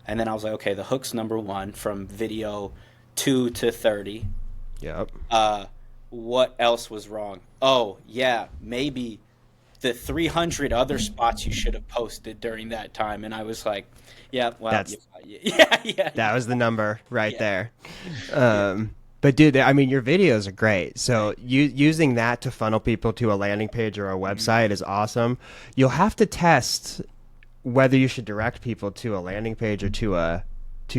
And then I was like, okay, the hook's number 1 from video 2 to 30. Yep. What else was wrong? Oh, yeah, maybe the 300 other spots you should have posted during that time. And I was like, yeah, well, yeah. That was the number right there. But dude, I mean, your videos are great. So using that to funnel people to a landing page or a website is awesome. You'll have to test whether you should direct people to a landing page or to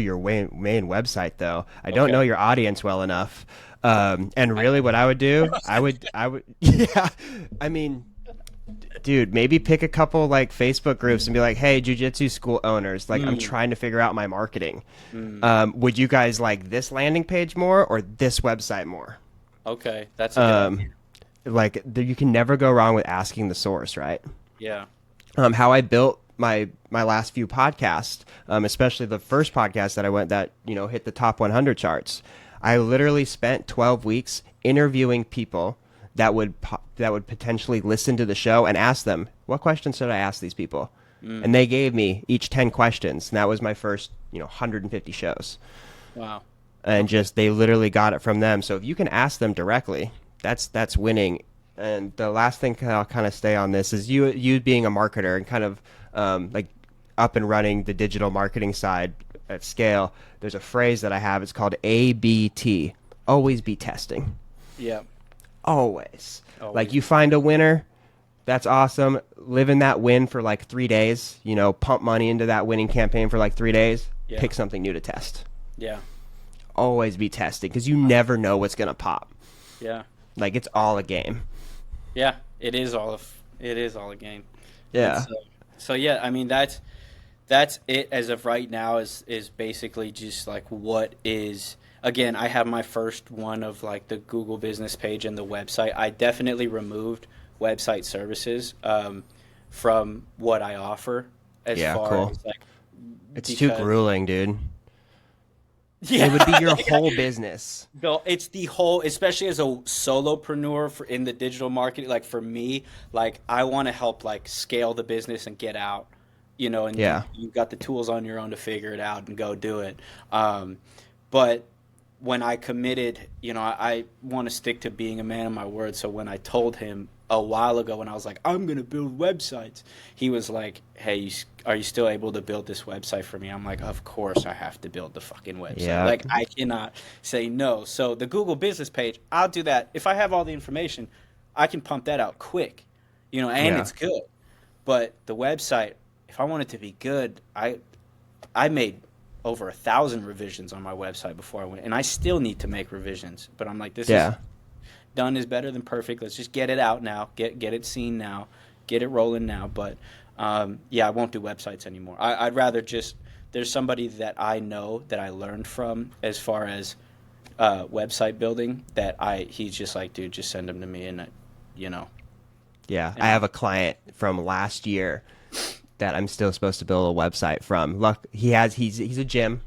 your main website, though. I don't know your audience well enough. And really what I would do, I would, yeah, I mean, dude, maybe pick a couple like Facebook groups and be like, hey, jiu-jitsu school owners, like I'm trying to figure out my marketing. Would you guys like this landing page more or this website more? Okay, that's a good idea. Like you can never go wrong with asking the source, right? Yeah. How I built my last few podcasts, especially the first podcast that hit the top 100 charts. I literally spent 12 weeks interviewing people that would potentially listen to the show and ask them, what questions should I ask these people? And they gave me each 10 questions, and that was my first 150 shows. Wow. And just they literally got it from them. So if you can ask them directly, that's winning. And the last thing I'll kind of stay on this is you being a marketer and kind of like up and running the digital marketing side at scale. There's a phrase that I have. It's called ABT. Always be testing. Yeah. Always. Like you find a winner, that's awesome. Live in that win for like 3 days. Pump money into that winning campaign for like 3 days. Yeah. Pick something new to test. Yeah. Always be testing because you never know what's gonna pop. Yeah. Like it's all a game. Yeah, it is all a game. Yeah. So yeah, I mean that's it as of right now is basically just like what is. Again, I have my first one of like the Google business page and the website. I definitely removed website services from what I offer as far cool. as like it's too grueling, dude. Yeah. It would be your whole business. It's the whole, especially as a solopreneur in the digital market. Like for me, like I want to help like scale the business and get out, and Yeah. you've got the tools on your own to figure it out and go do it. But when I committed, I want to stick to being a man of my word. So when I told him a while ago, when I was like, I'm going to build websites, he was like, hey, are you still able to build this website for me? I'm like, of course I have to build the fucking website. Yeah. Like I cannot say no. So the Google business page, I'll do that. If I have all the information, I can pump that out quick, and Yeah. it's good. But the website, if I want it to be good, I made over 1,000 revisions on my website before I went, and I still need to make revisions. But I'm like, this is done is better than perfect. Let's just get it out now, get it seen now, get it rolling now. But I won't do websites anymore. I'd rather just there's somebody that I know that I learned from as far as website building that he's just like, dude, just send them to me, and Yeah. I have a client from last year that I'm still supposed to build a website from. He's a gym,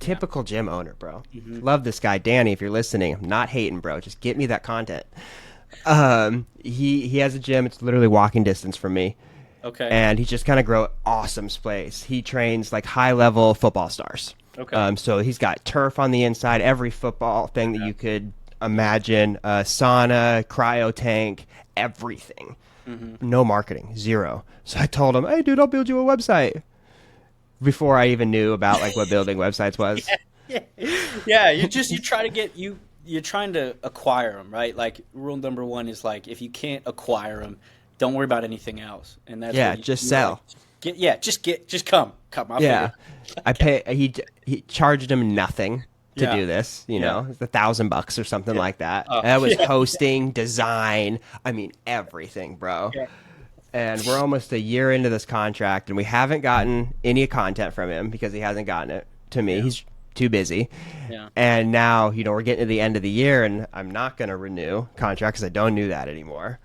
typical gym owner, bro. Mm-hmm. Love this guy, Danny. If you're listening, I'm not hating, bro. Just get me that content. He has a gym. It's literally walking distance from me. Okay. And he's just kind of grow awesome place. He trains like high level football stars. Okay. So he's got turf on the inside, every football thing that you could imagine, sauna, cryo tank, everything. Mm-hmm. No marketing, zero. So I told him, hey, dude, I'll build you a website. Before I even knew about like what building websites was. Yeah. You're trying to acquire them, right? Like rule number one is like, if you can't acquire them, don't worry about anything else. And that's just sell. Just come. I'll Yeah, figure he charged him nothing to Yeah. do this. Yeah. It's $1,000 or something like that. Oh, That was yeah. hosting, design. I mean, everything, bro. Yeah. And we're almost a year into this contract, and we haven't gotten any content from him because he hasn't gotten it to me. Yeah. He's too busy. Yeah. And now, we're getting to the end of the year, and I'm not going to renew contract because I don't do that anymore.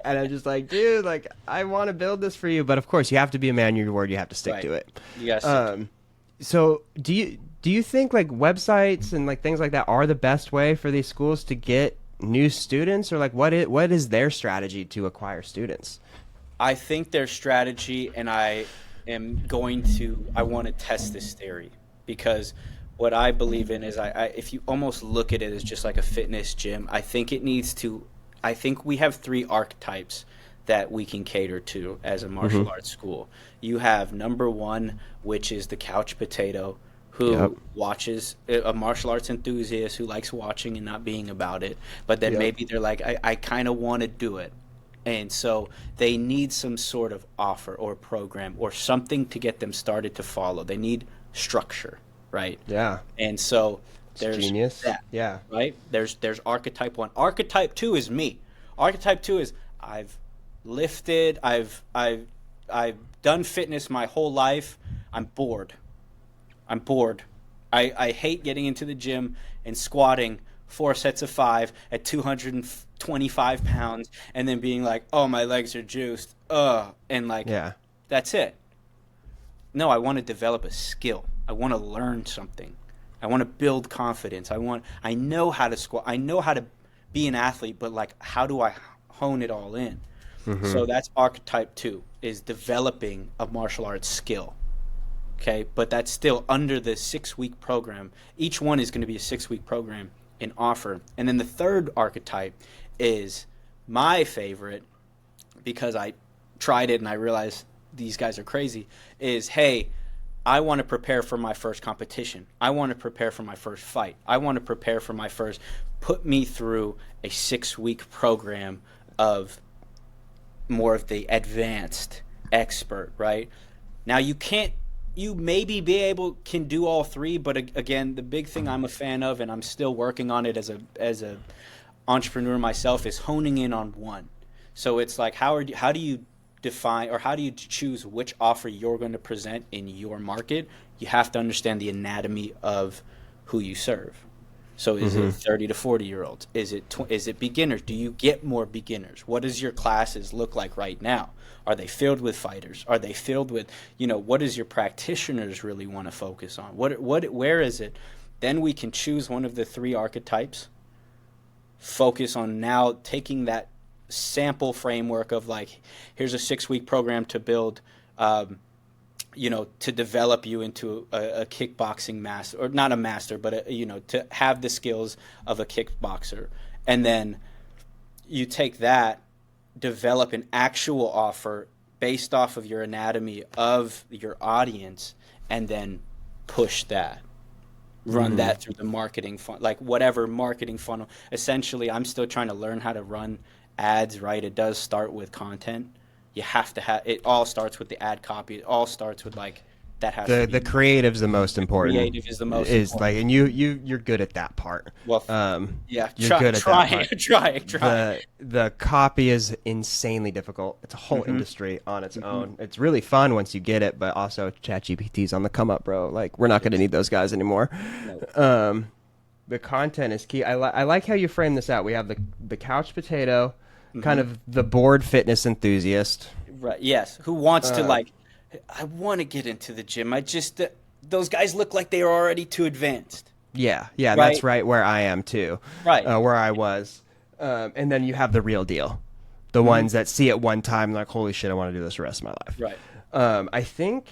And I'm just like, dude, like, I want to build this for you. But of course, you have to be a man of your word. You have to stick Right. to it. You gotta stick So do you think like websites and like things like that are the best way for these schools to get new students, or like what is their strategy to acquire students? I think their strategy, and I want to test this theory, because what I believe in is if you almost look at it as just like a fitness gym, I think we have 3 archetypes that we can cater to as a martial arts school. You have number 1, which is the couch potato who watches, a martial arts enthusiast who likes watching and not being about it, but then maybe they're like, I kind of want to do it. And so they need some sort of offer or program or something to get them started to follow. They need structure, right? Yeah. And so there's genius. that. Yeah. Right? There's archetype 1. Archetype 2 is me. Archetype 2 is I've lifted, I've done fitness my whole life. I'm bored. I hate getting into the gym and squatting 4 sets of 5 at 225 pounds and then being like, oh, my legs are juiced. And like, that's it. No, I want to develop a skill. I want to learn something. I want to build confidence. I know how to squat. I know how to be an athlete, but like, how do I hone it all in? So that's archetype 2, is developing a martial arts skill. Okay, but that's still under the 6-week program. Each one is going to be a 6-week program in offer. And then the third archetype is my favorite, because I tried it and I realized these guys are crazy, is, hey, I want to prepare for my first competition. I want to prepare for my first fight. I want to prepare for my first, put me through a 6-week program of more of the advanced expert, right? Now you maybe can do all 3, but again, the big thing I'm a fan of, and I'm still working on it as a entrepreneur myself, is honing in on one. So it's like, how do you define, or how do you choose which offer you're going to present in your market? You have to understand the anatomy of who you serve. So is it 30 to 40-year-olds? Is it beginners? Do you get more beginners? What does your classes look like right now? Are they filled with fighters? Are they filled with, what does your practitioners really want to focus on? Where is it? Then we can choose one of the 3 archetypes, focus on now taking that sample framework of like, here's a 6-week program to build, to develop you into a kickboxing master, or not a master, but to have the skills of a kickboxer. And then you take that, develop an actual offer based off of your anatomy of your audience, and then push that. Run that through the marketing like whatever marketing funnel. Essentially, I'm still trying to learn how to run ads, right? It does start with content. You have to have it. All starts with the ad copy. It all starts with like that has to be, the creative's the most important. Creative is the most important. Like, and you're good at that part. Well, yeah, you're good at that part. Try. The copy is insanely difficult. It's a whole industry on its own. It's really fun once you get it, but also ChatGPT's on the come up, bro. Like, we're not going to need those guys anymore. No. The content is key. I like how you frame this out. We have the couch potato, kind of the bored fitness enthusiast. Right. Yes. Who wants to I want to get into the gym. Those guys look like they are already too advanced. Yeah. Right? That's right where I am too. Right. Where I was. And then you have the real deal. The ones that see it one time, like, holy shit, I want to do this the rest of my life. Right. I think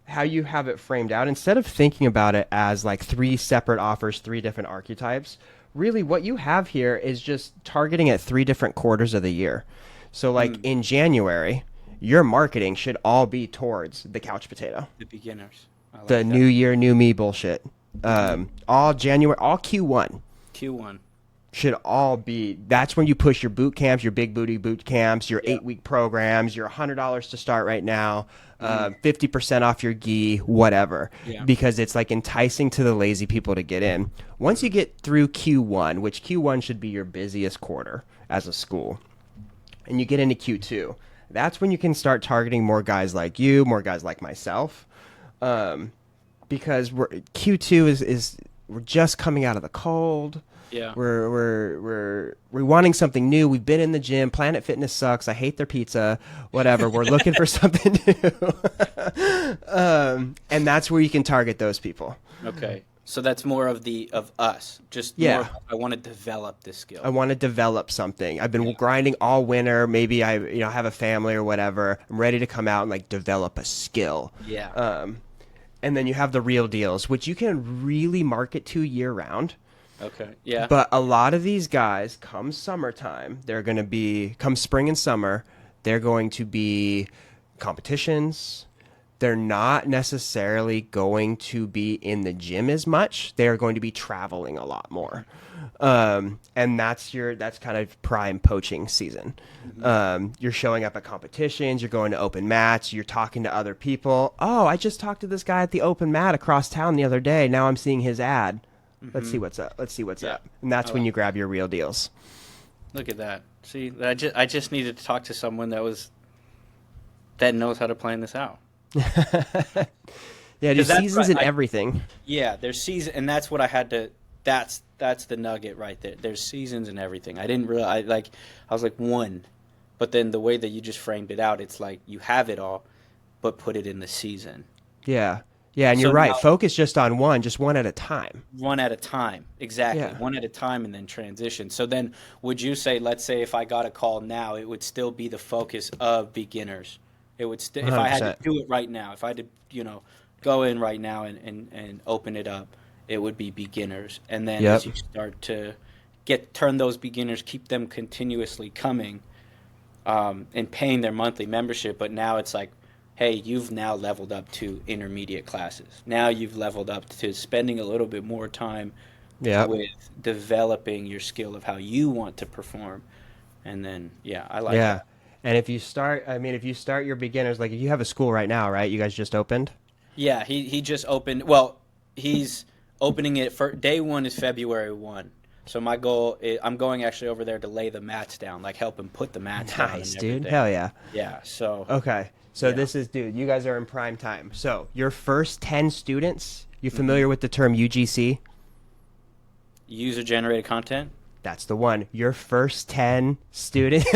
how you have it framed out, instead of thinking about it as like 3 separate offers, 3 different archetypes, really what you have here is just targeting at 3 different quarters of the year. So like in January, your marketing should all be towards the couch potato. The beginners. Like the new year, new me bullshit. All January, all Q1. Q1. Should all be, that's when you push your boot camps, your big booty boot camps, your 8-week programs, your $100 to start right now, 50% off your gi, whatever. Yeah. Because it's like enticing to the lazy people to get in. Once you get through Q1, which Q1 should be your busiest quarter as a school, and you get into Q2, that's when you can start targeting more guys like you, more guys like myself. Because Q2 is we're just coming out of the cold. Yeah. We're wanting something new. We've been in the gym. Planet Fitness sucks. I hate their pizza. Whatever. We're looking for something new. And that's where you can target those people. Okay. So that's more of us. Just more of, I want to develop this skill. I want to develop something. I've been grinding all winter. Maybe I have a family or whatever. I'm ready to come out and like develop a skill. Yeah. And then you have the real deals, which you can really market to year round. Okay. Yeah. But a lot of these guys, come summertime, come spring and summer, they're going to be competitions. They're not necessarily going to be in the gym as much. They're going to be traveling a lot more. And that's kind of prime poaching season. You're showing up at competitions, you're going to open mats, you're talking to other people. Oh, I just talked to this guy at the open mat across town the other day. Now I'm seeing his ad. Let's see what's up. And that's when you grab your real deals. Look at that. See, I just needed to talk to someone that knows how to plan this out. Yeah, there's seasons and everything. Yeah, there's season, and that's what I had to. That's the nugget right there. There's seasons and everything. I didn't realize. I was like one, but then the way that you just framed it out, it's like you have it all, but put it in the season. Yeah. Yeah, and you're right. Focus just on just one at a time. One at a time, exactly. Yeah. One at a time, and then transition. So then, would you say, let's say, if I got a call now, it would still be the focus of beginners? It would still, if I had to do it right now, if I had to, go in right now and open it up, it would be beginners. And then as you start to turn those beginners, keep them continuously coming, and paying their monthly membership. But now it's like, hey, you've now leveled up to intermediate classes. Now you've leveled up to spending a little bit more time with developing your skill of how you want to perform. And then, I like that. And if you start your beginners, like if you have a school right now, right? You guys just opened? Yeah, he just opened. Well, he's opening it for day 1 is February 1. So my goal is, I'm going actually over there to lay the mats down, like help him put the mats down. Nice, dude. Hell yeah. Yeah, so. Okay. So this is, dude, you guys are in prime time. So your first 10 students, you familiar with the term UGC? User-generated content? That's the one. Your first 10 students.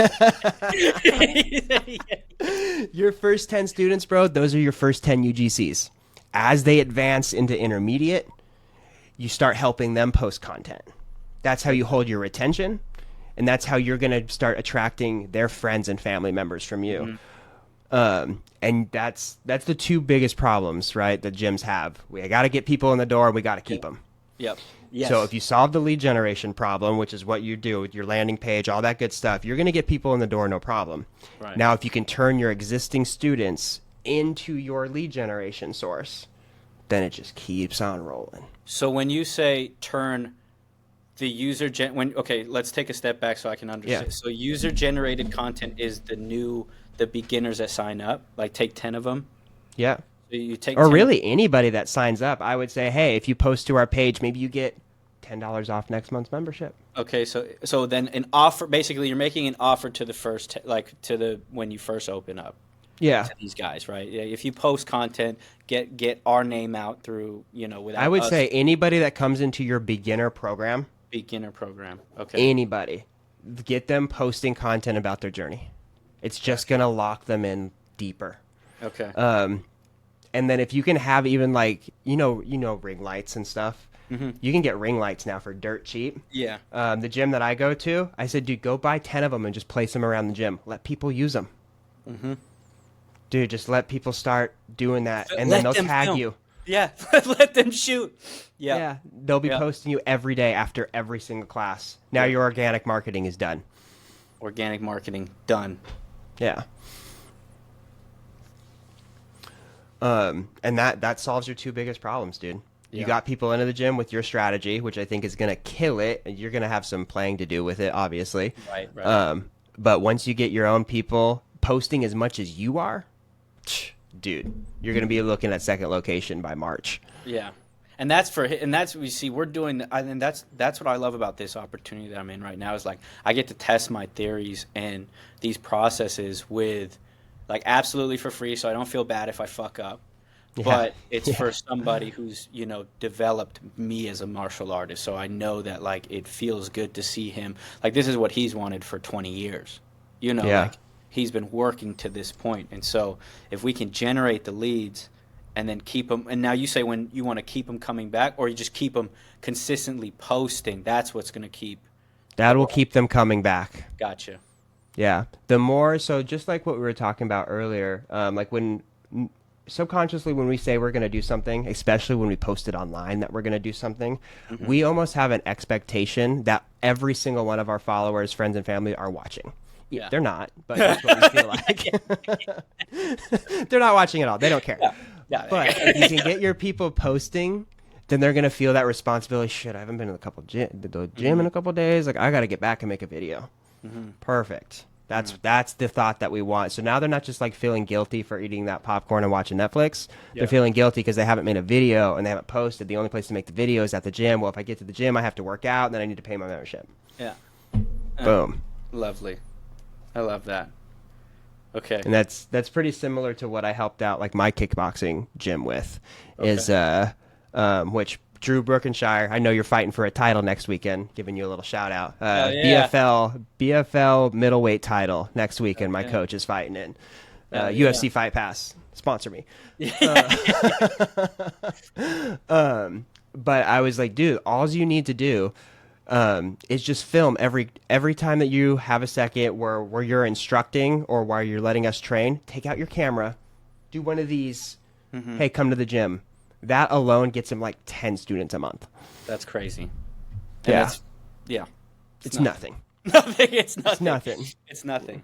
Your first 10 students, bro, those are your first 10 UGCs. As they advance into intermediate, you start helping them post content. That's how you hold your retention, and that's how you're going to start attracting their friends and family members from you. And that's the two biggest problems, right, that gyms have. We got to get people in the door, we got to keep them. Yep. Yes. So if you solve the lead generation problem, which is what you do with your landing page, all that good stuff, you're going to get people in the door, no problem. Right. Now, if you can turn your existing students into your lead generation source, then it just keeps on rolling. So when you say turn the okay, let's take a step back so I can understand. Yeah. So user-generated content is the beginners that sign up, like take 10 of them. Yeah. So you take Or 10 really anybody that signs up, I would say, hey, if you post to our page, maybe you get $10 off next month's membership. Okay, so then an offer, basically you're making an offer to the first, when you first open up. Yeah. To these guys, right? Yeah, if you post content, get our name out through, without I would us. say anybody that comes into your beginner program, Okay. anybody, get them posting content about their journey. It's just going to lock them in deeper. Okay. And then if you can have even ring lights and stuff, you can get ring lights now for dirt cheap. Yeah. The gym that I go to, I said, dude, go buy 10 of them and just place them around the gym. Let people use them. Dude, just let people start doing that, and then they'll tag film. you. Yeah, let them shoot. Yeah, they'll be posting you every day after every single class. Now your organic marketing is done. Organic marketing done. Yeah. And that solves your two biggest problems, dude. You Yeah. got people into the gym with your strategy, which I think is going to kill it. And you're going to have some playing to do with it, obviously. Right. But once you get your own people posting as much as you are, dude, you're going to be looking at second location by March. Yeah. And that's we see we're doing, and that's what I love about this opportunity that I'm in right now is like I get to test my theories and these processes with absolutely for free, so I don't feel bad if I fuck up. Yeah. But it's for somebody who's developed me as a martial artist, so I know that it feels good to see him this is what he's wanted for 20 years. He's been working to this point, and so if we can generate the leads and then keep them, and now you say when you want to keep them coming back, or you just keep them consistently posting, that's what's going to keep. That will keep them coming back. Gotcha. Yeah. The more, so just like what we were talking about earlier, when subconsciously when we say we're going to do something, especially when we post it online that we're going to do something, we almost have an expectation that every single one of our followers, friends, and family are watching. Yeah. They're not, but that's what we feel like. They're not watching at all. They don't care. Yeah. But if you can get your people posting, then they're going to feel that responsibility. Shit, I haven't been to the gym in a couple days. I got to get back and make a video. Perfect. That's the thought that we want. So now they're not just feeling guilty for eating that popcorn and watching Netflix. They're feeling guilty because they haven't made a video and they haven't posted. The only place to make the video is at the gym. Well, if I get to the gym, I have to work out, and then I need to pay my membership. Yeah. Boom. Lovely. I love that. Okay. And that's pretty similar to what I helped out my kickboxing gym with, is which Drew Brookshire, I know you're fighting for a title next weekend, giving you a little shout out. BFL middleweight title next weekend. My coach is fighting in. UFC Fight Pass, sponsor me. But I was like, dude, all you need to do is just film every time that you have a second where you're instructing or while you're letting us train. Take out your camera, do one of these. Hey, come to the gym. That alone gets him 10 students a month. That's crazy. And It's nothing. Nothing. It's nothing. It's nothing. It's nothing.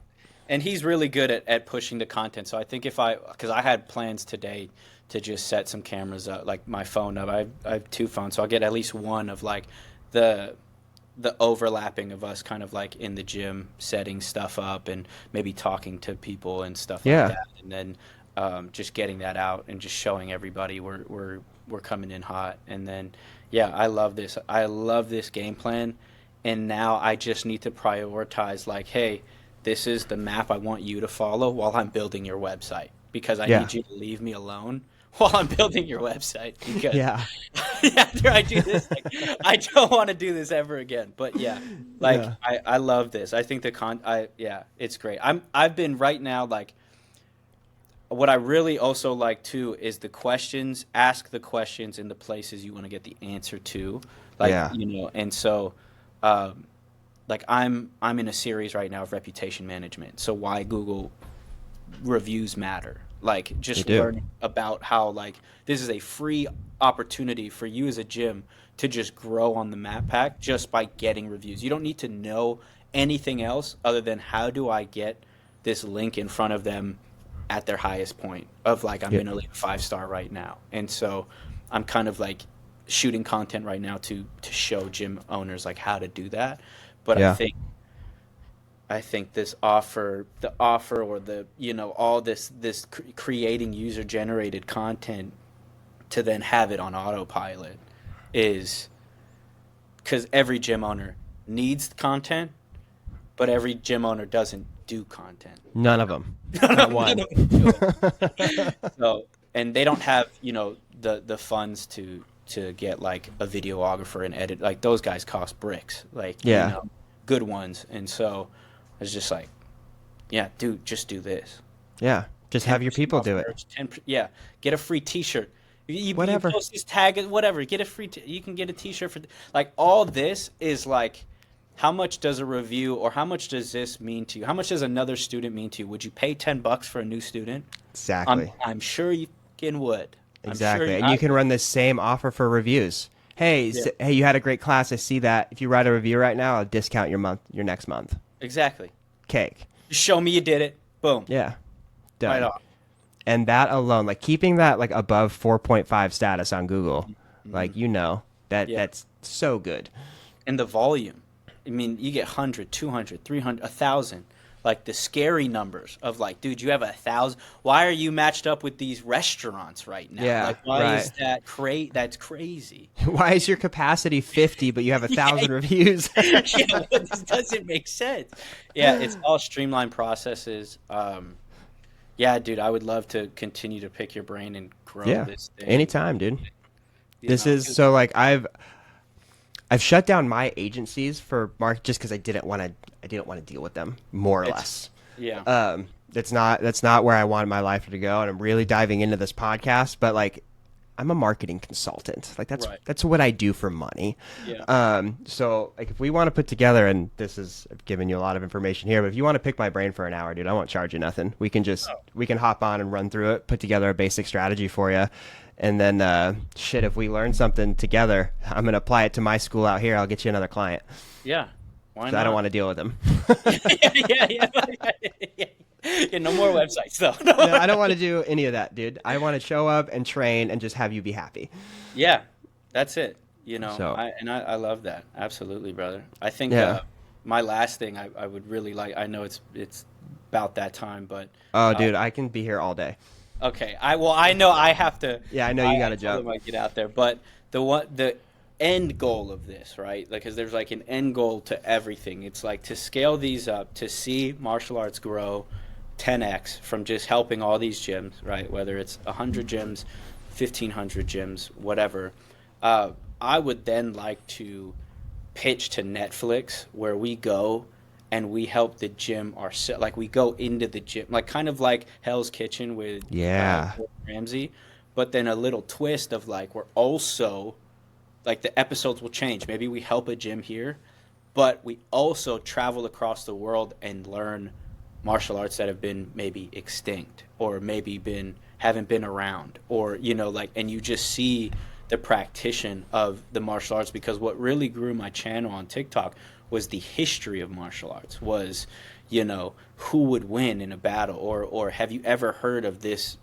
And he's really good at pushing the content. So I think because I had plans today to just set some cameras up, my phone up. I have two phones, so I'll get at least one of the overlapping of us kind of in the gym setting stuff up and maybe talking to people and stuff like that. And then just getting that out and just showing everybody we're coming in hot. And then, I love this. I love this game plan. And now I just need to prioritize hey, this is the map I want you to follow while I'm building your website, because I need you to leave me alone while I'm building your website, because Yeah, after I do this, like, I don't want to do this ever again. But yeah, like Yeah. I love this. I think it's great. I've been right now like what I really also like too is the questions. Ask the questions in the places you want to get the answer to, like Yeah. And so, um, like I'm in a series right now of reputation management. So why Google reviews matter. Like They just do. learning about how like this is a free opportunity for you as a gym to just grow on the map pack just by getting reviews. You don't need to know anything else other than how do I get this link in front of them at their highest point of like I'm Yeah. in a league 5-star right now. And so I'm kind of like shooting content right now to show gym owners like how to do that. But Yeah. I think this offer, the offer, or the all this creating user generated content to then have it on autopilot is because every gym owner needs content, but every gym owner doesn't do content. None of them. Not one. None of them do it. So, and they don't have the funds to get like a videographer and edit. Like those guys cost bricks. Like Yeah. good ones. And so I was just like, yeah, dude, just do this. Yeah. Just have your 10% people off do it. merch, 10, yeah, get a free T-shirt. You Whatever. post this tag, whatever. Get a free. You can get a T-shirt for like all this is like, how much does a review or how much does this mean to you? How much does another student mean to you? Would you pay $10 for a new student? Exactly. I'm sure you fucking would. Exactly. And you can run this same offer for reviews. Hey, Yeah. hey, you had a great class. I see that. If you write a review right now, I'll discount your next month. Exactly. Cake. Just show me you did it. Boom. Yeah. Done. Right on. And that alone, like keeping that like above 4.5 status on Google, like Yeah. that's so good. And the volume. I mean, you get 100, 200, 300, 1,000. Like the scary numbers of like, dude, you have 1,000. Why are you matched up with these restaurants right now? Yeah, Like, why is right. that that's crazy. Why is your capacity 50 but you have 1,000 reviews? Yeah, this doesn't make sense. Yeah, it's all streamlined processes. Yeah, dude, I would love to continue to pick your brain and grow Yeah. this thing. Anytime, dude. You This know, is 'cause- so like I've shut down my agencies for mark just because I didn't want to deal with them more or less. Yeah. That's not where I wanted my life to go, and I'm really diving into this podcast. But like, I'm a marketing consultant. Like Right. that's what I do for money. Yeah. So like, if we want to put together, and I've given you a lot of information here, but if you want to pick my brain for an hour, dude, I won't charge you nothing. We can hop on and run through it, put together a basic strategy for you. And then, if we learn something together, I'm going to apply it to my school out here. I'll get you another client. Yeah. Why 'Cause not? I don't want to deal with them. Yeah, no more websites though. No, I don't want to do any of that, dude. I want to show up and train and just have you be happy. Yeah, that's it. So- I love that. Absolutely, brother. I think Yeah. my last thing I would really like. I know it's about that time, but Oh, dude, I can be here all day. okay. I know I have to. Yeah, I know you gotta told jump. him I'd get out there, but the end goal of this, right? Like, because there's like an end goal to everything. It's like to scale these up, to see martial arts grow 10x from just helping all these gyms, right? Whether it's 100 gyms, 1,500 gyms, whatever. I would then like to pitch to Netflix where we go and we help the gym ourselves. Like we go into the gym, like kind of like Hell's Kitchen with Gordon Ramsay, but then a little twist of like we're also like the episodes will change. Maybe we help a gym here, but we also travel across the world and learn martial arts that have been maybe extinct or maybe haven't been around, or and you just see the practitioner of the martial arts. Because what really grew my channel on TikTok was the history of martial arts, was who would win in a battle, or have you ever heard of this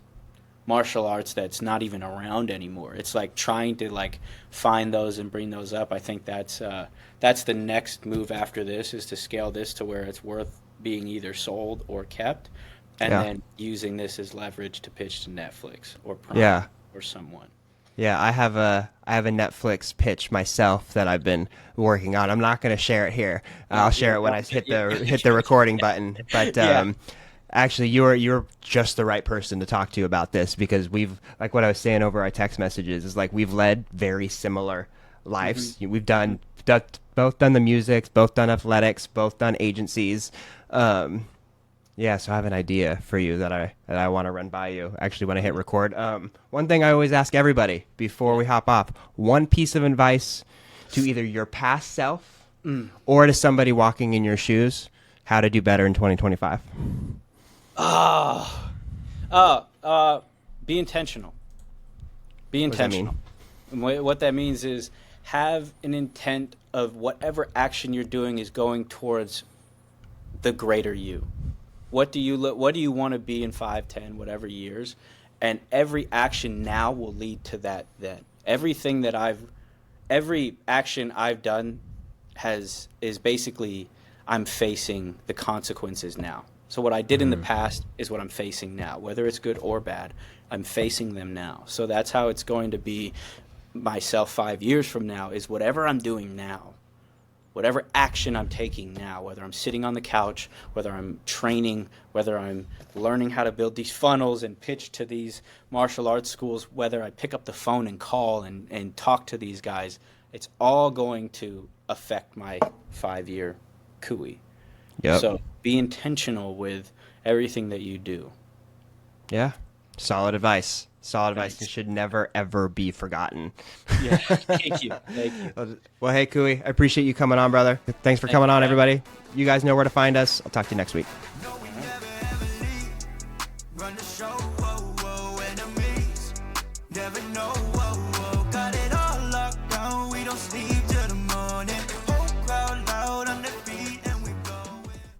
martial arts that's not even around anymore. It's like trying to like find those and bring those up. I think that's the next move after this, is to scale this to where it's worth being either sold or kept, and then using this as leverage to pitch to Netflix or Prime or someone. Yeah, I have a Netflix pitch myself that I've been working on. I'm not going to share it here. I'll share it when I hit the recording button. But Actually, you're just the right person to talk to about this, because we've, like what I was saying over our text messages, is like we've led very similar lives. We've both done the music, both done athletics, both done agencies. Yeah, so I have an idea for you that I want to run by you. Actually, when I hit record, one thing I always ask everybody before we hop off: one piece of advice to either your past self or to somebody walking in your shoes, how to do better in 2025. Be intentional. Be What does that intentional. And what that means is have an intent of whatever action you're doing is going towards the greater you. What do you want to be in 5, 10, whatever years? And every action now will lead to that then. Every action I've done is basically I'm facing the consequences now. So what I did in the past is what I'm facing now. Whether it's good or bad, I'm facing them now. So that's how it's going to be myself 5 years from now, is whatever I'm doing now, whatever action I'm taking now, whether I'm sitting on the couch, whether I'm training, whether I'm learning how to build these funnels and pitch to these martial arts schools, whether I pick up the phone and call and talk to these guys, it's all going to affect my 5-year Kui. Yep. So be intentional with everything that you do. Yeah. Solid advice. Solid advice. It should never, ever be forgotten. Yeah. Thank you. Thank you. Well, hey, Kui, I appreciate you coming on, brother. Thanks for coming on, everybody. You guys know where to find us. I'll talk to you next week.